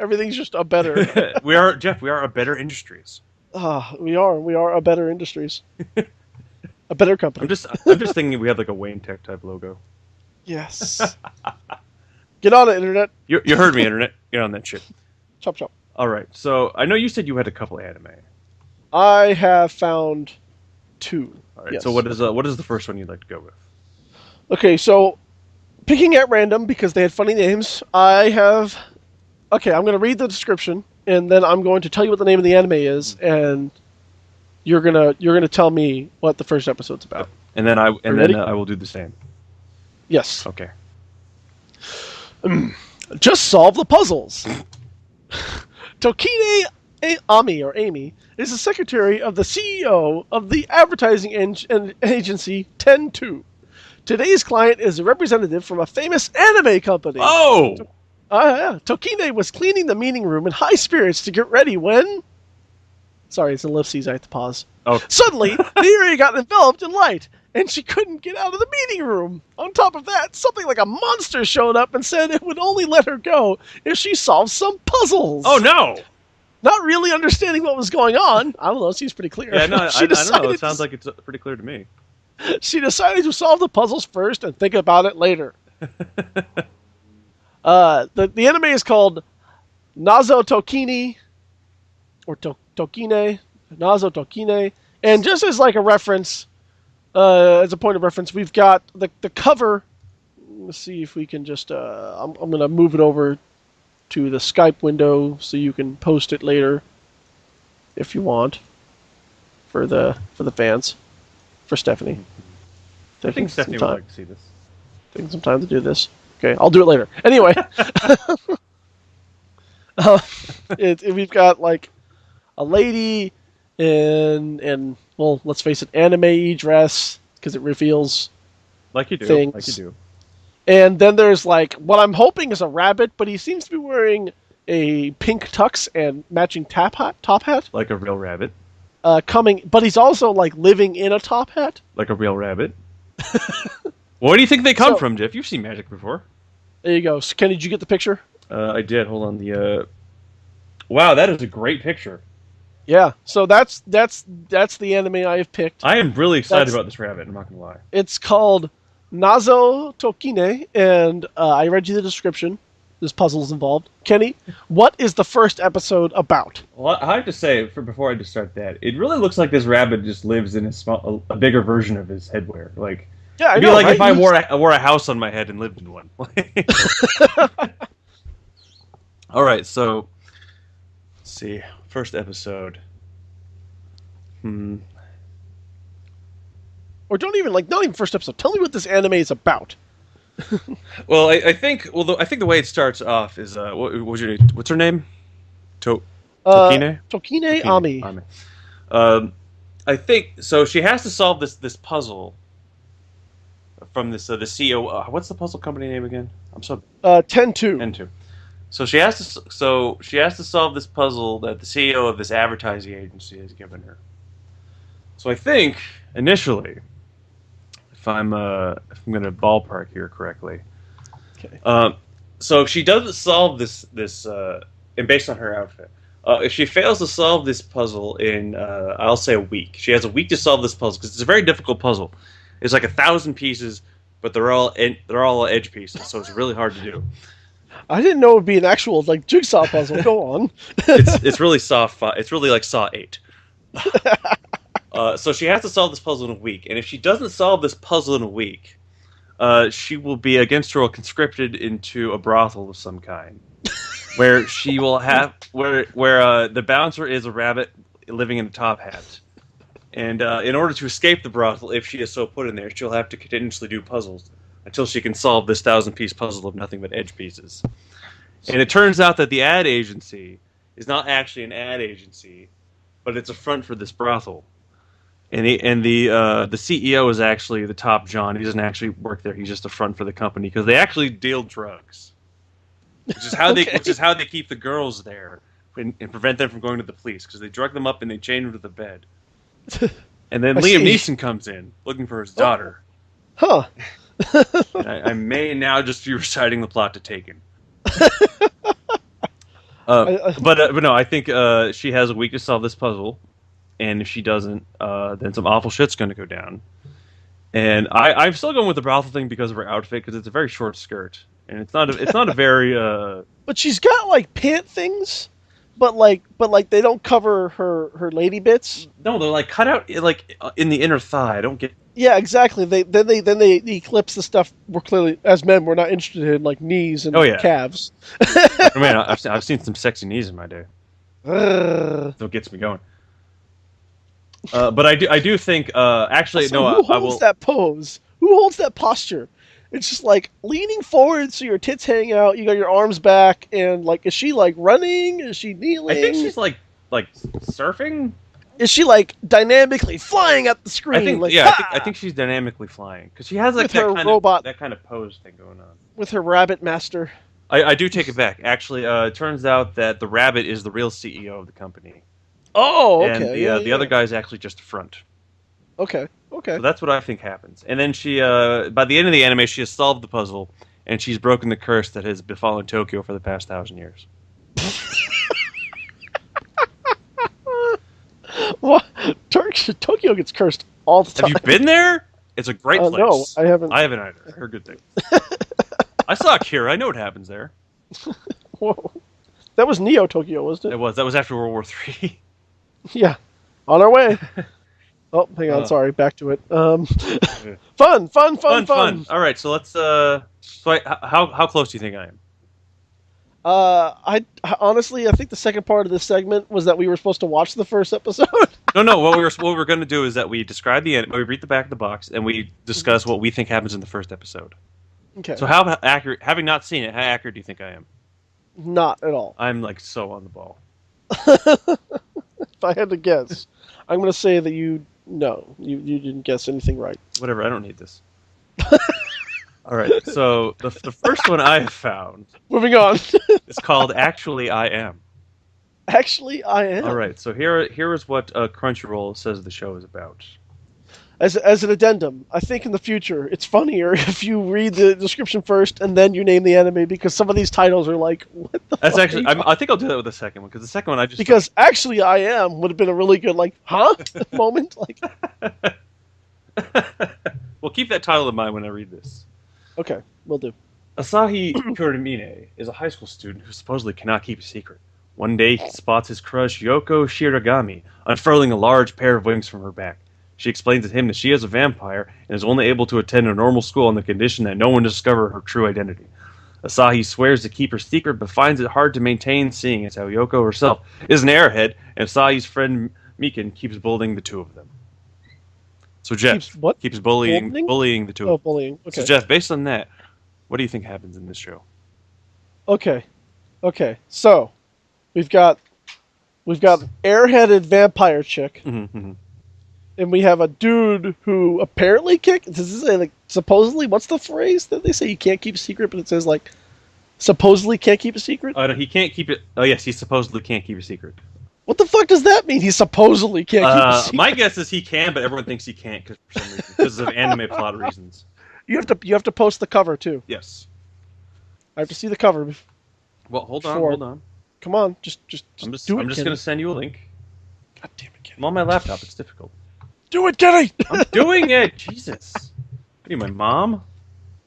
B: Everything's just a better.
A: We are a Better Industries.
B: We are a Better Industries. A better company.
A: I'm just thinking we have like a Wayne Tech type logo.
B: Yes. Get on it, Internet.
A: You heard me, Internet. Get on that shit.
B: Chop chop.
A: All right. So I know you said you had a couple anime.
B: I have found 2.
A: All right.
B: Yes.
A: So what is the first one you'd like to go with?
B: Okay, so picking at random because they had funny names, I'm going to read the description and then I'm going to tell you what the name of the anime is and you're gonna tell me what the first episode's about.
A: And then I will do the same.
B: Yes.
A: Okay.
B: Just solve the puzzles. Tokine Amy is the secretary of the CEO of the advertising agency 10-2. Today's client is a representative from a famous anime company.
A: Oh!
B: Yeah. Tokine was cleaning the meeting room in high spirits to get ready when... Sorry, it's ellipses, I have to pause.
A: Oh.
B: Suddenly, the area got enveloped in light, and she couldn't get out of the meeting room. On top of that, something like a monster showed up and said it would only let her go if she solved some puzzles.
A: Oh, no!
B: Not really understanding what was going on. I don't know, it seems pretty clear.
A: Yeah, no, I don't know. It sounds like it's pretty clear to me.
B: She decided to solve the puzzles first and think about it later. The anime is called Nazo Tokini, or Tokine, Nazo Tokine, and just as like a reference, as a point of reference, we've got the cover. Let's see if we can just. I'm going to move it over to the Skype window so you can post it later, if you want, for the fans, for Stephanie.
A: I think Stephanie would like to see this.
B: Taking some time to do this. Okay, I'll do it later. Anyway, we've got like a lady in well, let's face it, anime dress because it reveals
A: like you do,
B: things.
A: like you do.
B: And then there's like what I'm hoping is a rabbit, but he seems to be wearing a pink tux and matching top hat,
A: like a real rabbit.
B: But he's also like living in a top hat,
A: like a real rabbit. Where do you think they come from, Jeff? You've seen magic before.
B: There you go. So, Ken, did you get the picture?
A: I did. Hold on. Wow, that is a great picture.
B: Yeah. So that's the anime I have picked.
A: I am really excited about this rabbit. I'm not gonna lie.
B: It's called Nazo Tokine, and I read you the description. There's puzzles involved. Kenny, what is the first episode about?
A: Well, I have to say, before I just start that, it really looks like this rabbit just lives in a bigger version of his headwear. Like,
B: yeah, I
A: it'd
B: know,
A: be like
B: right?
A: if I wore a house on my head and lived in one. All right, so see. First episode.
B: Or don't even not even first episode. Tell me what this anime is about.
A: Well, I think the way it starts off is what's her name? Tokine?
B: Tokine Ami.
A: I think so. She has to solve this puzzle from this the CEO. What's the puzzle company name again? I'm so
B: 10-2.
A: 10-2. So she has to solve this puzzle that the CEO of this advertising agency has given her. So I think initially, if I'm going to ballpark here correctly,
B: Okay.
A: so she doesn't solve this and based on her outfit. If she fails to solve this puzzle in, I'll say a week. She has a week to solve this puzzle because it's a very difficult puzzle. It's like 1,000 pieces, but they're all edge pieces, so it's really hard to do.
B: I didn't know it would be an actual jigsaw puzzle. Go on.
A: It's really soft. It's really like Saw 8. So she has to solve this puzzle in a week, and if she doesn't solve this puzzle in a week, she will be against her will conscripted into a brothel of some kind. Where she will have where the bouncer is a rabbit living in a top hat, and in order to escape the brothel, if she is so put in there, she'll have to continuously do puzzles until she can solve this 1,000-piece puzzle of nothing but edge pieces. And it turns out that the ad agency is not actually an ad agency, but it's a front for this brothel. And the CEO is actually the top John. He doesn't actually work there. He's just a front for the company because they actually deal drugs. Which is how they keep the girls there and prevent them from going to the police because they drug them up and they chain them to the bed. And then Liam Neeson comes in looking for his daughter.
B: Huh.
A: I may now just be reciting the plot to Taken. But no, I think she has a week to solve this puzzle, and if she doesn't, then some awful shit's going to go down. And I'm still going with the brothel thing because of her outfit because it's a very short skirt. And it's not a very
B: But she's got pant things, but they don't cover her lady bits.
A: No, they're cut out in the inner thigh. I don't get.
B: Yeah, exactly. They eclipse the stuff we're clearly as men we're not interested in, like knees and calves.
A: I mean, I've seen some sexy knees in my day.
B: So
A: it gets me going. But I do think actually
B: also,
A: no.
B: Who holds that pose? Who holds that posture? It's just leaning forward so your tits hang out, you got your arms back, and is she running? Is she kneeling?
A: I think she's like surfing.
B: Is she dynamically flying at the screen?
A: I think she's dynamically flying because she has that kind of pose thing going on
B: with her rabbit master.
A: I do take it back. Actually, it turns out that the rabbit is the real CEO of the company.
B: Oh, okay.
A: And the other guy is actually just a front.
B: Okay.
A: So that's what I think happens. And then she, by the end of the anime, she has solved the puzzle, and she's broken the curse that has befallen Tokyo for the past 1,000 years.
B: What? Tokyo gets cursed all the time.
A: Have you been there? It's a great place.
B: No, I haven't.
A: I haven't either. I heard good things. I saw Akira. I know what happens there.
B: Whoa. That was Neo Tokyo, wasn't it?
A: It was. That was after World War III.
B: Yeah. On our way. Oh, hang on. Sorry. Back to it. Fun.
A: All right. So let's. How close do you think I am?
B: I honestly, I think the second part of this segment was that we were supposed to watch the first episode.
A: No. What we're going to do is that we describe the end. We read the back of the box, and we discuss what we think happens in the first episode.
B: Okay.
A: So how accurate? Having not seen it, how accurate do you think I am?
B: Not at all.
A: I'm so on the ball.
B: If I had to guess, I'm going to say that you didn't guess anything right.
A: Whatever. I don't need this. All right. So the first one I have found.
B: Moving on.
A: It's called Actually I Am.
B: Actually I Am.
A: All right. So here is what Crunchyroll says the show is about.
B: As an addendum, I think in the future it's funnier if you read the description first and then you name the anime because some of these titles are what the
A: That's
B: fuck
A: actually. I think I'll do that with the second one because the second one I just
B: because Actually I Am would have been a really good moment
A: Well, keep that title in mind when I read this.
B: Okay, will do.
A: Asahi Kurimine is a high school student who supposedly cannot keep a secret. One day he spots his crush Yoko Shiragami unfurling a large pair of wings from her back. She explains to him that she is a vampire and is only able to attend a normal school on the condition that no one discover her true identity. Asahi swears to keep her secret, but finds it hard to maintain, seeing as how Yoko herself is an airhead, and Asahi's friend Mikan keeps bullying the two of them. So Jeff keeps bullying the two of them.
B: Bullying. Okay.
A: So Jeff, based on that, what do you think happens in this show?
B: Okay. So we've got airheaded vampire chick,
A: Mm-hmm.
B: and we have a dude who apparently does this say like supposedly? What's the phrase that they say you can't keep a secret, but it says like supposedly can't keep a secret?
A: No, he can't keep it. Oh yes, he supposedly can't keep a secret.
B: What the fuck does that mean? He supposedly can't keep a secret.
A: My guess is he can, but everyone thinks he can't for some reason, because of anime plot reasons.
B: You have to post the cover too.
A: Yes.
B: I have to see the cover.
A: Well, hold on.
B: Come on, just
A: I'm just
B: do it.
A: I'm just gonna send you a link.
B: God damn it, Kenny.
A: I'm on my laptop. It's difficult.
B: Do it, Kenny.
A: I'm doing it. Jesus. What are you, my mom?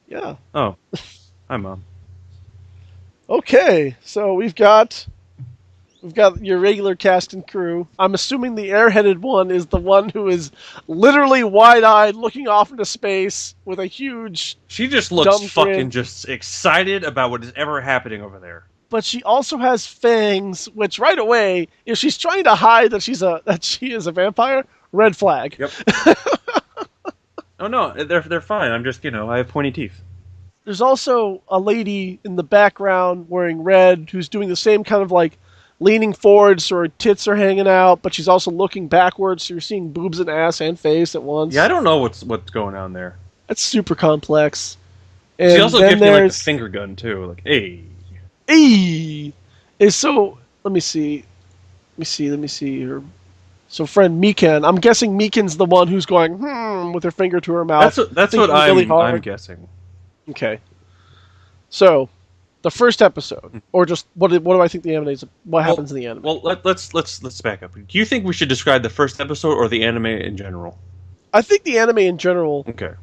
B: Yeah.
A: Oh. Hi, Mom.
B: Okay, so we've got your regular cast and crew. I'm assuming the airheaded one is the one who is literally wide-eyed, looking off into space with a huge.
A: She just looks
B: dumb
A: fucking
B: grin.
A: just excited about what is ever happening over there.
B: But she also has fangs, which right away, if she's trying to hide that she is a vampire, red flag.
A: Yep. Oh no, they're fine. I'm just I have pointy teeth.
B: There's also a lady in the background wearing red who's doing the same kind of like leaning forward so her tits are hanging out, but she's also looking backwards so you're seeing boobs and ass and face at once.
A: Yeah, I don't know what's going on there.
B: That's super complex. And
A: she also
B: then
A: gives me like a finger gun too, like hey.
B: So let me see her. So friend Mikan, I'm guessing Mikan's the one who's going with her finger to her mouth.
A: That's what I'm guessing.
B: Okay. So, the first episode, or just what do I think the anime is? What happens in the anime?
A: Well, let's back up. Do you think we should describe the first episode or the anime in general?
B: I think the anime in general.
A: Okay.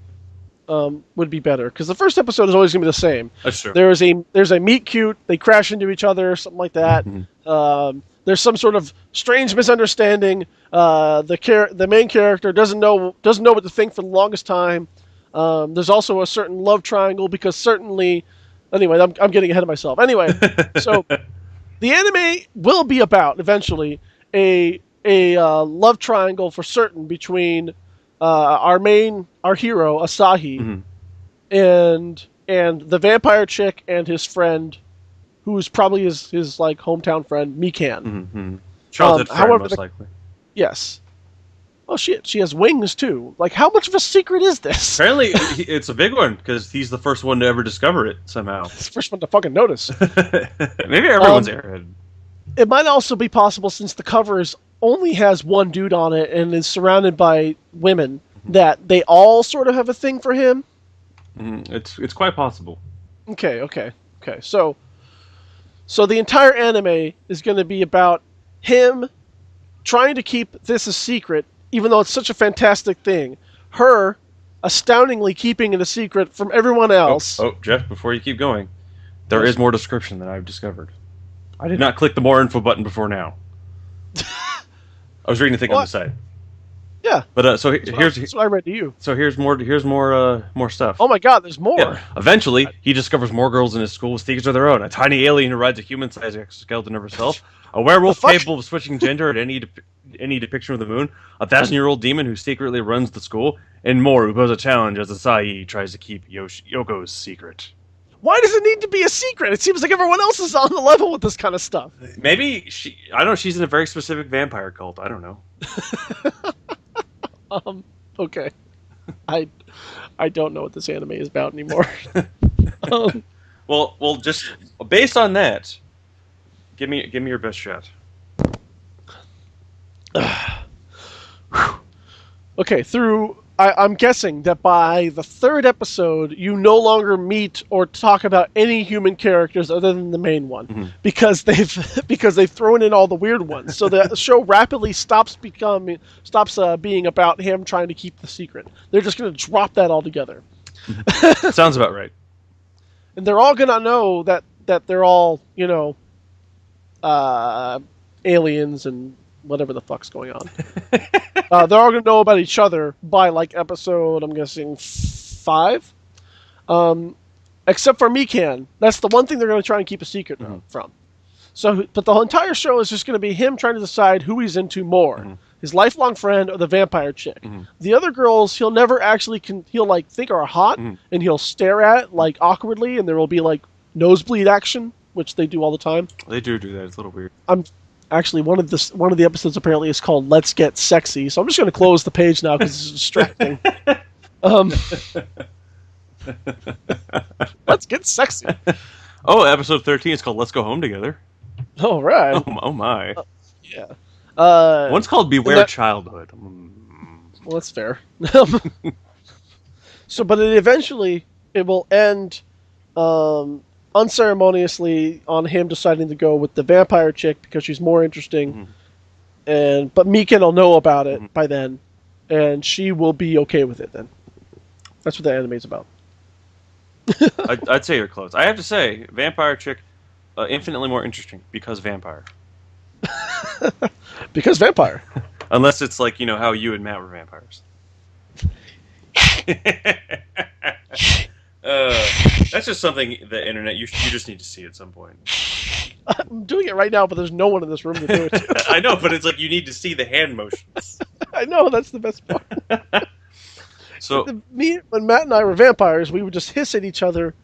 B: Would be better because the first episode is always going to be the same.
A: That's true.
B: There's a meet cute. They crash into each other, something like that.
A: Mm-hmm.
B: There's some sort of strange misunderstanding. The main character doesn't know what to think for the longest time. There's also a certain love triangle because certainly. Anyway, I'm getting ahead of myself. Anyway, so the anime will be about eventually a love triangle for certain between our hero Asahi and the vampire chick and his friend, who's probably his like hometown friend Mikan.
A: Mm-hmm. Childhood friend, most likely.
B: Yes. Oh shit, she has wings too. Like, how much of a secret is this?
A: Apparently, it's a big one because he's the first one to ever discover it somehow.
B: He's the first one to fucking notice.
A: Maybe everyone's airhead.
B: It might also be possible since the covers only has one dude on it and is surrounded by women that they all sort of have a thing for him.
A: It's quite possible.
B: Okay. So the entire anime is going to be about him trying to keep this a secret, even though it's such a fantastic thing. Her astoundingly keeping it a secret from everyone else.
A: Oh, Jeff, before you keep going, there is more description than I've discovered. I did not click the more info button before now. I was reading the thing on the side.
B: Yeah.
A: But
B: that's what I read to you.
A: So here's more stuff.
B: Oh my god, there's more. Yeah.
A: Eventually, he discovers more girls in his school with secrets of their own. A tiny alien who rides a human-sized exoskeleton of herself. A werewolf capable of switching gender at any depiction of the moon. A 1,000-year-old demon who secretly runs the school. And more who pose a challenge as Asahi tries to keep Yoko's secret.
B: Why does it need to be a secret? It seems like everyone else is on the level with this kind of stuff.
A: Maybe I don't know, she's in a very specific vampire cult. I don't know.
B: Okay. I don't know what this anime is about anymore.
A: Well, just based on that, give me your best shot.
B: Okay, I'm guessing that by the third episode, you no longer meet or talk about any human characters other than the main one, because they've thrown in all the weird ones. So the show rapidly stops being about him trying to keep the secret. They're just going to drop that altogether.
A: Sounds about right. And
B: they're all going to know that they're all aliens and whatever the fuck's going on. They're all going to know about each other by, like, episode, I'm guessing, 5. except for Mikan. That's the one thing they're going to try and keep a secret from. So, but the entire show is just going to be him trying to decide who he's into more. His lifelong friend or the vampire chick. The other girls he'll never actually he'll like think are hot and he'll stare at like awkwardly, and there will be like nosebleed action, which they do all the time.
A: They do that. It's a little weird.
B: Actually, one of the episodes apparently is called "Let's Get Sexy," so I'm just going to close the page now because it's distracting. Let's get sexy.
A: Oh, episode 13 is called "Let's Go Home Together."
B: All right.
A: Oh my.
B: Yeah.
A: One's called "Beware Childhood."
B: Well, that's fair. So, but eventually it will end unceremoniously on him deciding to go with the vampire chick because she's more interesting, but Mikan will know about it by then, and she will be okay with it then. That's what the anime's about.
A: I'd say you're close. I have to say, vampire chick, infinitely more interesting because vampire.
B: Because vampire.
A: Unless it's like, how you and Matt were vampires. That's just something the internet, you just need to see at some point.
B: I'm doing it right now, but there's no one in this room to do it.
A: I know, but it's like you need to see the hand motions.
B: I know, that's the best part.
A: So
B: when Matt and I were vampires, we would just hiss at each other,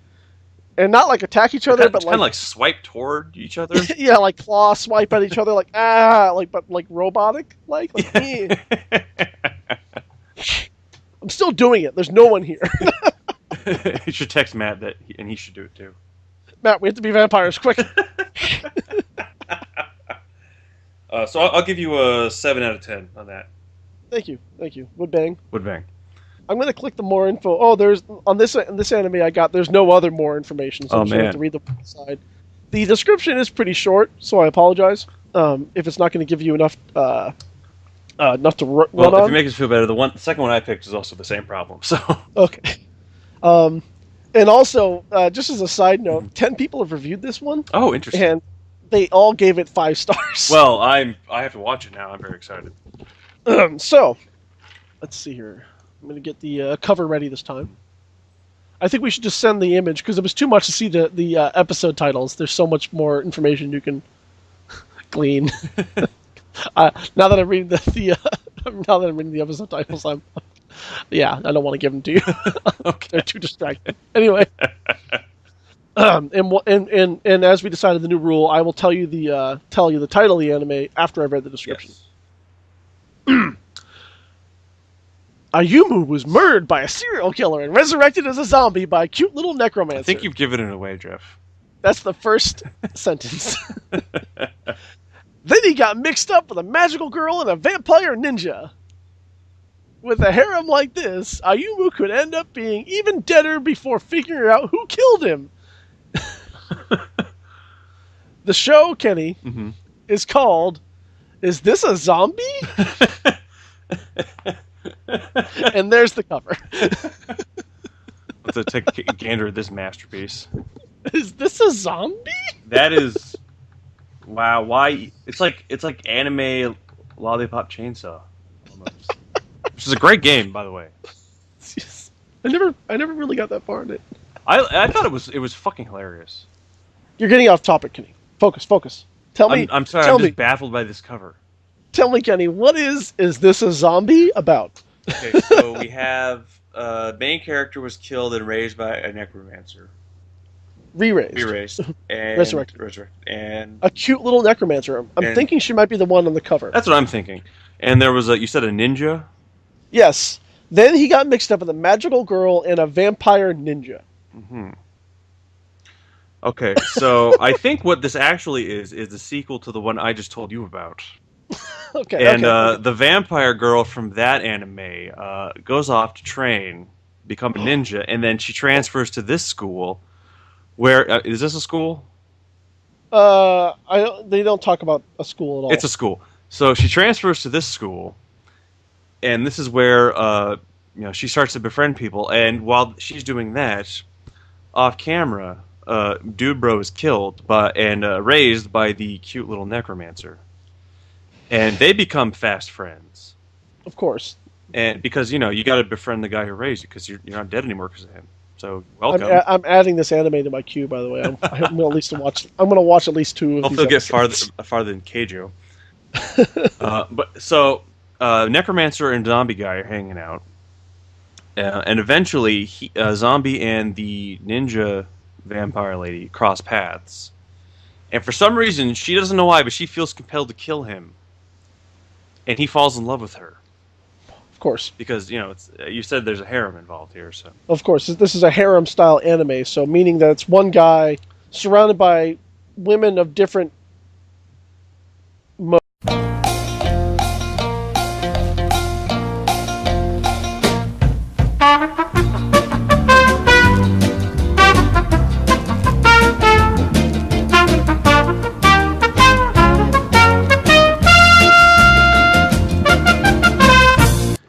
B: and not like attack each other, but
A: kind of like swipe toward each other.
B: Yeah, like claw swipe at each other, like but like robotic, like. I'm still doing it. There's no one here.
A: You should text Matt and he should do it too.
B: Matt, we have to be vampires, quick.
A: So I'll give you a 7 out of 10 on that.
B: Thank you. Would bang. I'm going to click the more info. Oh, there's on this anime I got. There's no other more information, so I'm just going to have to read the side. The description is pretty short, so I apologize if it's not going to give you enough to run on.
A: Well, if you make us feel better, the second one I picked is also the same problem. So
B: okay. And also, just as a side note, 10 people have reviewed this one.
A: Oh, interesting.
B: And they all gave it 5 stars.
A: Well, I have to watch it now. I'm very excited.
B: So, let's see here. I'm going to get the cover ready this time. I think we should just send the image because it was too much to see the episode titles. There's so much more information you can glean. Now that I'm reading the episode titles, I don't want to give them to you.
A: Okay.
B: They're too distracting. Anyway, and as we decided the new rule, I will tell you the title of the anime after I've read the description.
A: Yes.
B: Ayumu was murdered by a serial killer and resurrected as a zombie by a cute little necromancer.
A: I think you've given it away, Jeff.
B: That's the first sentence. Then he got mixed up with a magical girl and a vampire ninja. With a harem like this, Ayumu could end up being even deader before figuring out who killed him. The show, Kenny, is called Is This a Zombie? And there's the cover.
A: Let's take a gander at this masterpiece.
B: Is this a zombie?
A: That is... Wow, why... It's like anime Lollipop Chainsaw. Almost. Which is a great game, by the way.
B: I never really got that far in it.
A: I thought it was fucking hilarious.
B: You're getting off topic, Kenny. Focus. Tell me.
A: I'm sorry, I'm just baffled by this cover.
B: Tell me, Kenny, what is This a Zombie about?
A: Okay, so we have main character was killed and raised by a necromancer. Re-raised. And resurrected. And
B: a cute little necromancer. I'm thinking she might be the one on the cover.
A: That's what I'm thinking. And there was you said a ninja?
B: Yes. Then he got mixed up with a magical girl and a vampire ninja.
A: Mm-hmm. Okay, so I think what this actually is the sequel to the one I just told you about.
B: Okay.
A: And the vampire girl from that anime goes off to train, become a ninja, and then she transfers to this school. Where is this a school?
B: They don't talk about a school at all.
A: It's a school. So she transfers to this school, and this is where she starts to befriend people. And while she's doing that, off camera, Dude Bro is killed and raised by the cute little necromancer. And they become fast friends.
B: Of course.
A: And because, you got to befriend the guy who raised you because you're not dead anymore because of him. So welcome.
B: I'm adding this anime to my queue, by the way. I'm gonna at least watch. I'm gonna watch at least 2 of
A: Hopefully,
B: these.
A: I'll get farther than Keijo. Necromancer and Zombie Guy are hanging out, and eventually, Zombie and the ninja vampire lady cross paths, and for some reason, she doesn't know why, but she feels compelled to kill him, and he falls in love with her.
B: Of course,
A: because you said there's a harem involved here, so
B: of course this is a harem style anime, so meaning that it's one guy surrounded by women of different.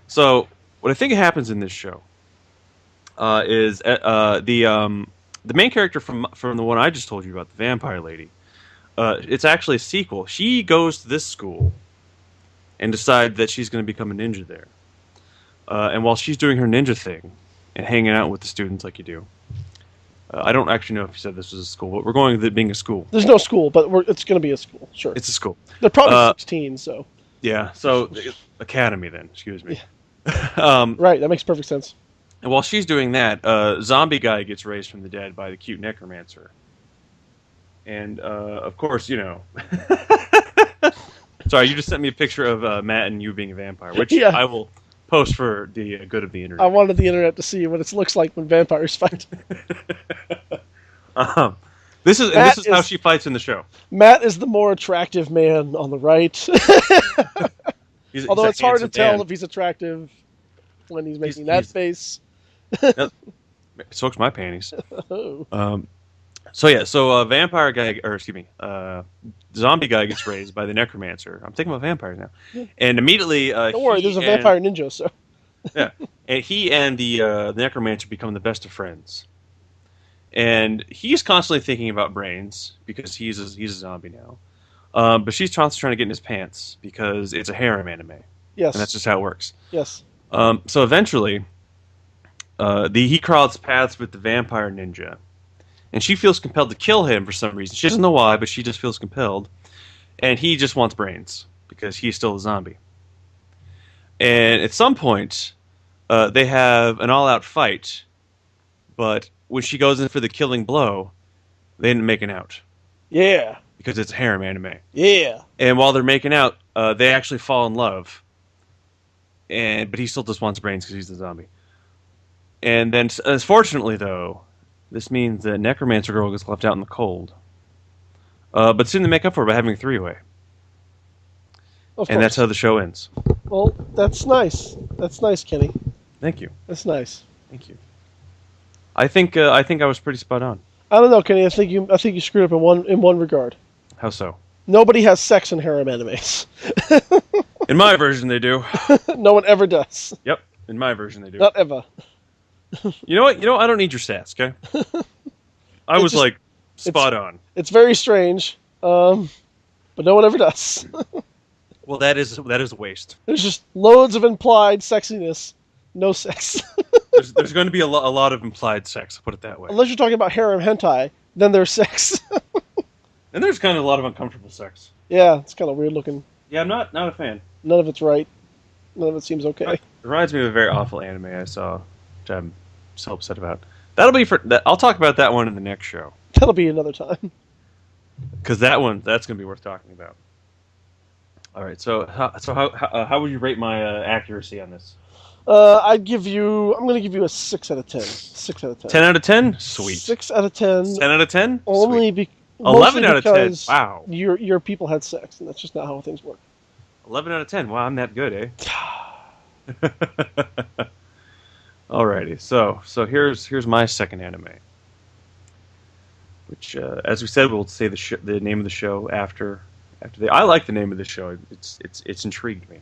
A: So what I think happens in this show is the main character from the one I just told you about, the vampire lady. It's actually a sequel. She goes to this school and decides that she's going to become a ninja there. And while she's doing her ninja thing and hanging out with the students like you do, I don't actually know if you said this was a school, but we're going with it being a school.
B: There's no school, but it's going to be a school. Sure,
A: it's a school.
B: They're probably 16, so
A: yeah. So academy then. Excuse me.
B: Yeah. Right, that makes perfect sense.
A: And while she's doing that, Zombie Guy gets raised from the dead by the cute necromancer. And, of course, Sorry, you just sent me a picture of Matt and you being a vampire, which I will post for the good of the internet.
B: I wanted the internet to see what it looks like when vampires fight.
A: This is how she fights in the show.
B: Matt is the more attractive man on the right. Although it's hard to tell if he's attractive when he's making that face.
A: Soaks my panties.
B: Oh.
A: Vampire guy, Zombie Guy gets raised by the necromancer. I'm thinking about vampires now, and immediately
B: don't worry, there's a vampire ninja. So
A: yeah, and he and the necromancer become the best of friends, and he's constantly thinking about brains because he's a zombie now. But she's constantly trying to get in his pants because it's a harem anime.
B: Yes.
A: And that's just how it works.
B: Yes.
A: So eventually, he crosses paths with the vampire ninja. And she feels compelled to kill him for some reason. She doesn't know why, but she just feels compelled. And he just wants brains because he's still a zombie. And at some point, they have an all-out fight. But when she goes in for the killing blow, they end up making out.
B: Yeah.
A: Because it's a harem anime.
B: Yeah.
A: And while they're making out, they actually fall in love. But he still just wants brains because he's a zombie. And then, unfortunately, though, this means that Necromancer Girl gets left out in the cold. But soon they make up for it by having a three-way. And that's how the show ends.
B: Well, that's nice. That's nice, Kenny.
A: Thank you.
B: That's nice.
A: Thank you. I think I was pretty spot on.
B: I don't know, Kenny. I think you screwed up in one regard.
A: How so?
B: Nobody has sex in harem animes.
A: In my version, they do.
B: No one ever does.
A: Yep. In my version, they do.
B: Not ever.
A: You know what? I don't need your stats, okay? I was spot on.
B: It's very strange, but no one ever does.
A: Well, that is a waste.
B: There's just loads of implied sexiness, no sex.
A: there's going to be a lot of implied sex. I'll put it that way.
B: Unless you're talking about harem hentai, then there's sex.
A: And there's kind of a lot of uncomfortable sex.
B: Yeah, it's kind of weird looking.
A: Yeah, I'm not a fan.
B: None of it's right. None of it seems okay.
A: It reminds me of a very awful anime I saw, which I'm so upset about. That'll be I'll talk about that one in the next show.
B: That'll be another time.
A: Because that's going to be worth talking about. All right. So how would you rate my accuracy on this?
B: I'm going to give you a 6 out of 10. 6 out of 10.
A: 10 out of 10? Sweet.
B: 6 out of 10.
A: 10 out of 10?
B: Only
A: 11 out of 10. Wow.
B: Your people had sex, and that's just not how things work.
A: 11 out of 10. Wow, I'm that good, eh? Alrighty. So here's my second anime. Which, as we said, we'll say the name of the show after I like the name of the show. It's intrigued me.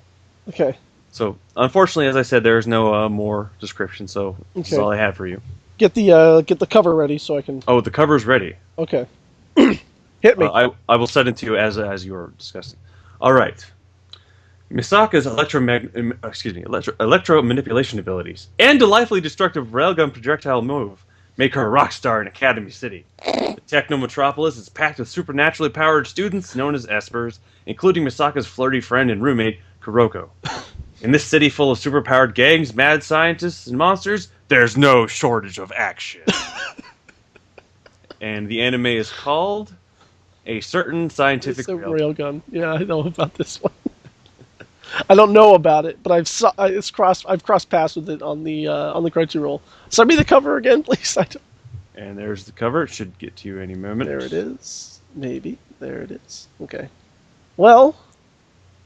B: Okay.
A: So, unfortunately, as I said, there is no more description. So this is all I have for you.
B: Get the cover ready so I can.
A: Oh, the cover's ready.
B: Okay. Hit me.
A: I will send it to you as you were discussing. All right. Misaka's electro manipulation abilities and delightfully destructive railgun projectile move make her a rock star in Academy City. The Techno Metropolis is packed with supernaturally powered students known as espers, including Misaka's flirty friend and roommate, Kuroko. In this city full of superpowered gangs, mad scientists, and monsters, there's no shortage of action. And the anime is called A Certain Scientific
B: Railgun. Yeah, I know about this one. I don't know about it, but I've crossed paths with it on the Crunchyroll. Send me the cover again, please.
A: And there's the cover. It should get to you any moment.
B: There it is. Maybe. There it is. Okay. Well.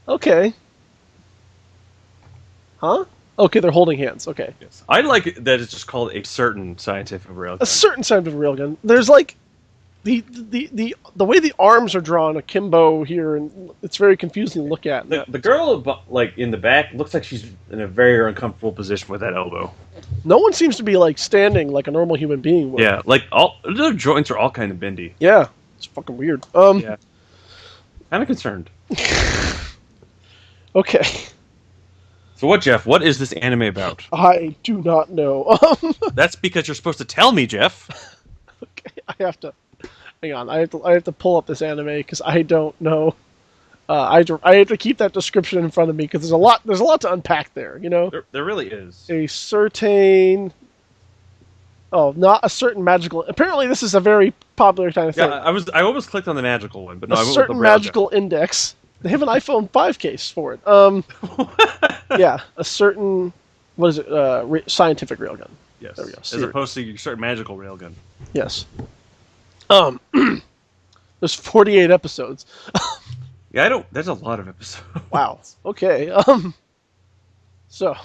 B: Okay. Huh? Okay, they're holding hands. Okay.
A: Yes. I like it that it's just called A Certain Scientific Railgun.
B: A Certain Scientific Railgun. There's like the way the arms are drawn akimbo here, and it's very confusing to look at.
A: The girl like in the back looks like she's in a very uncomfortable position with that elbow.
B: No one seems to be like standing like a normal human being would.
A: Yeah, like all their joints are all kind of bendy.
B: Yeah, it's fucking weird.
A: Yeah, kind of concerned.
B: Okay.
A: So what, Jeff? What is this anime about?
B: I do not know.
A: That's because you're supposed to tell me, Jeff.
B: Okay, I have to. Hang on, I have to pull up this anime because I don't know. I have to keep that description in front of me because there's a lot to unpack there. You know,
A: there really is.
B: A certain. Oh, not a certain magical. Apparently, this is a very popular kind of thing.
A: Yeah, I almost clicked on the magical one, but no, I went with
B: certain
A: the
B: magical index. They have an iPhone 5 case for it. Yeah, a certain what is it? Scientific railgun.
A: Yes,
B: there we go.
A: As opposed to your certain magical railgun.
B: Yes. There's 48 episodes.
A: Yeah, there's a lot of episodes.
B: Wow. Okay. So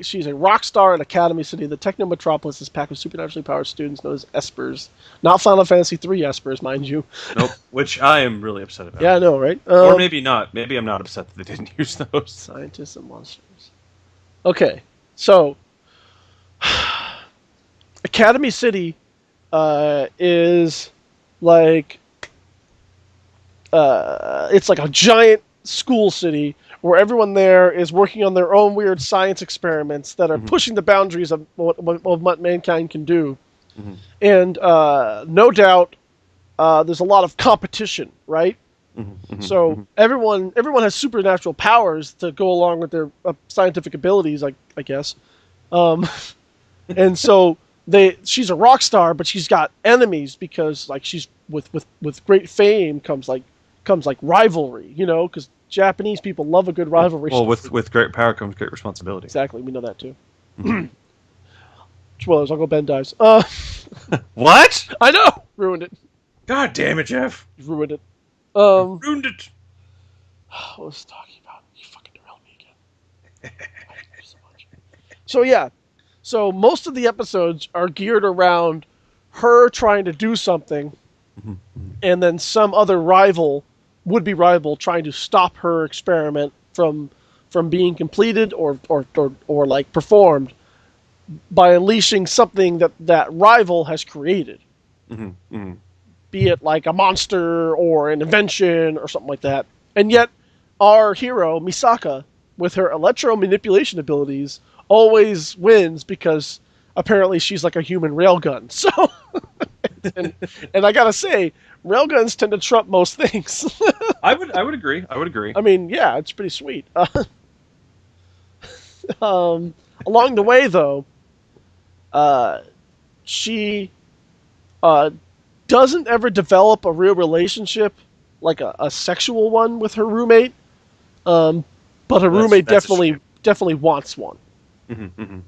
B: she's a rock star in Academy City. The Techno Metropolis is packed with supernaturally powered students known as espers. Not Final Fantasy III espers, mind you.
A: Nope. Which I am really upset about.
B: Yeah, I know, right?
A: Or maybe not. Maybe I'm not upset that they didn't use those.
B: Scientists and monsters. Okay. So Academy City is like it's like a giant school city where everyone there is working on their own weird science experiments that are pushing the boundaries of what mankind can do. Mm-hmm. And no doubt there's a lot of competition, right? Mm-hmm. So everyone has supernatural powers to go along with their scientific abilities, I guess. And so she's a rock star, but she's got enemies because like she's with great fame comes rivalry, you know, because Japanese people love a good rivalry.
A: Well, with great power comes great responsibility.
B: Exactly, we know that too. Spoilers, Uncle Ben dies.
A: What?
B: I know! Ruined it.
A: God damn it, Jeff.
B: Ruined it.
A: Ruined it.
B: What was I talking about? You fucking derailed me again. I hate you so much. So yeah. So most of the episodes are geared around her trying to do something and then some other would-be rival trying to stop her experiment from being completed or like performed by unleashing something that rival has created. Be it like a monster or an invention or something like that. And yet our hero, Misaka, with her electro manipulation abilities, always wins because apparently she's like a human railgun. So and I gotta say, railguns tend to trump most things.
A: I would agree.
B: I mean, yeah, it's pretty sweet. Along the way, though, she doesn't ever develop a real relationship, like a sexual one with her roommate. But her roommate definitely wants one. And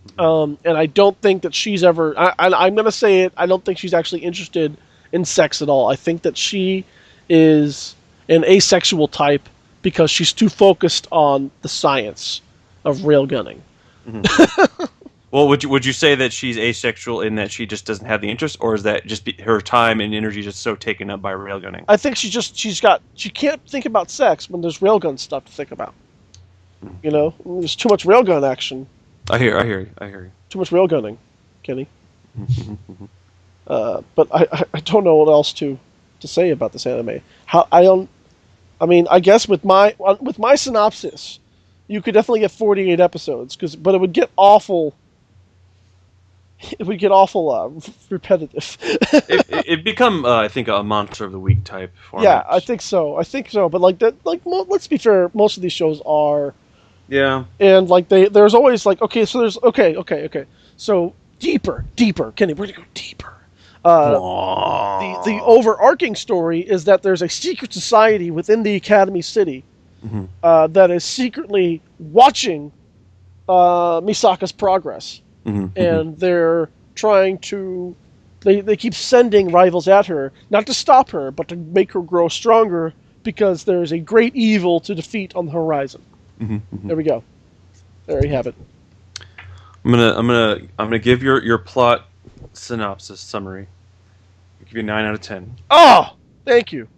B: I don't think that she's ever. I'm going to say it. I don't think she's actually interested in sex at all. I think that she is an asexual type because she's too focused on the science of railgunning.
A: Well, would you say that she's asexual in that she just doesn't have the interest, or is that just her time and energy just so taken up by railgunning?
B: I think she can't think about sex when there's railgun stuff to think about. You know, there's too much railgun action.
A: I hear you.
B: Too much railgunning, Kenny. But I don't know what else to say about this anime. I guess with my synopsis, you could definitely get 48 episodes, but it would get awful it would get awful repetitive.
A: It'd become, I think, a Monster of the Week type format.
B: Yeah, I think so. But like that, like let's be fair, most of these shows are.
A: Yeah.
B: And like there's always like okay. So deeper, Kenny, we're gonna go deeper. The overarching story is that there's a secret society within the Academy City that is secretly watching Misaka's progress, and they're trying to. They keep sending rivals at her, not to stop her, but to make her grow stronger, because there's a great evil to defeat on the horizon. There we go. There you have it.
A: I'm gonna give your plot synopsis summary. I'll give you a 9 out of 10.
B: Oh, thank you.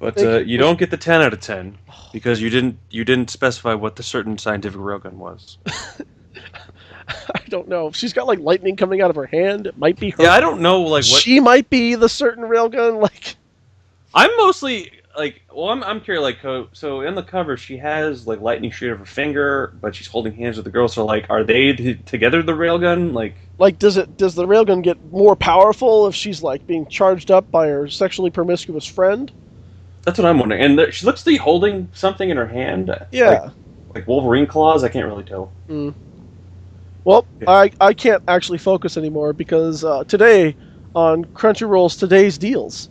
A: But you don't get the 10 out of 10 because you didn't specify what the certain scientific railgun was.
B: I don't know. She's got like lightning coming out of her hand. It might be her.
A: Yeah, I don't know. Like what
B: she might be the certain railgun. Like
A: I'm mostly like, well, I'm curious. Like, so in the cover, she has like lightning shoot of her finger, but she's holding hands with the girl. So like, are they together the railgun? Like
B: does the railgun get more powerful if she's like being charged up by her sexually promiscuous friend?
A: That's what I'm wondering. And she looks to be holding something in her hand.
B: Yeah,
A: like Wolverine claws. I can't really tell.
B: Well, yeah. I can't actually focus anymore because today on Crunchyroll's Today's Deals.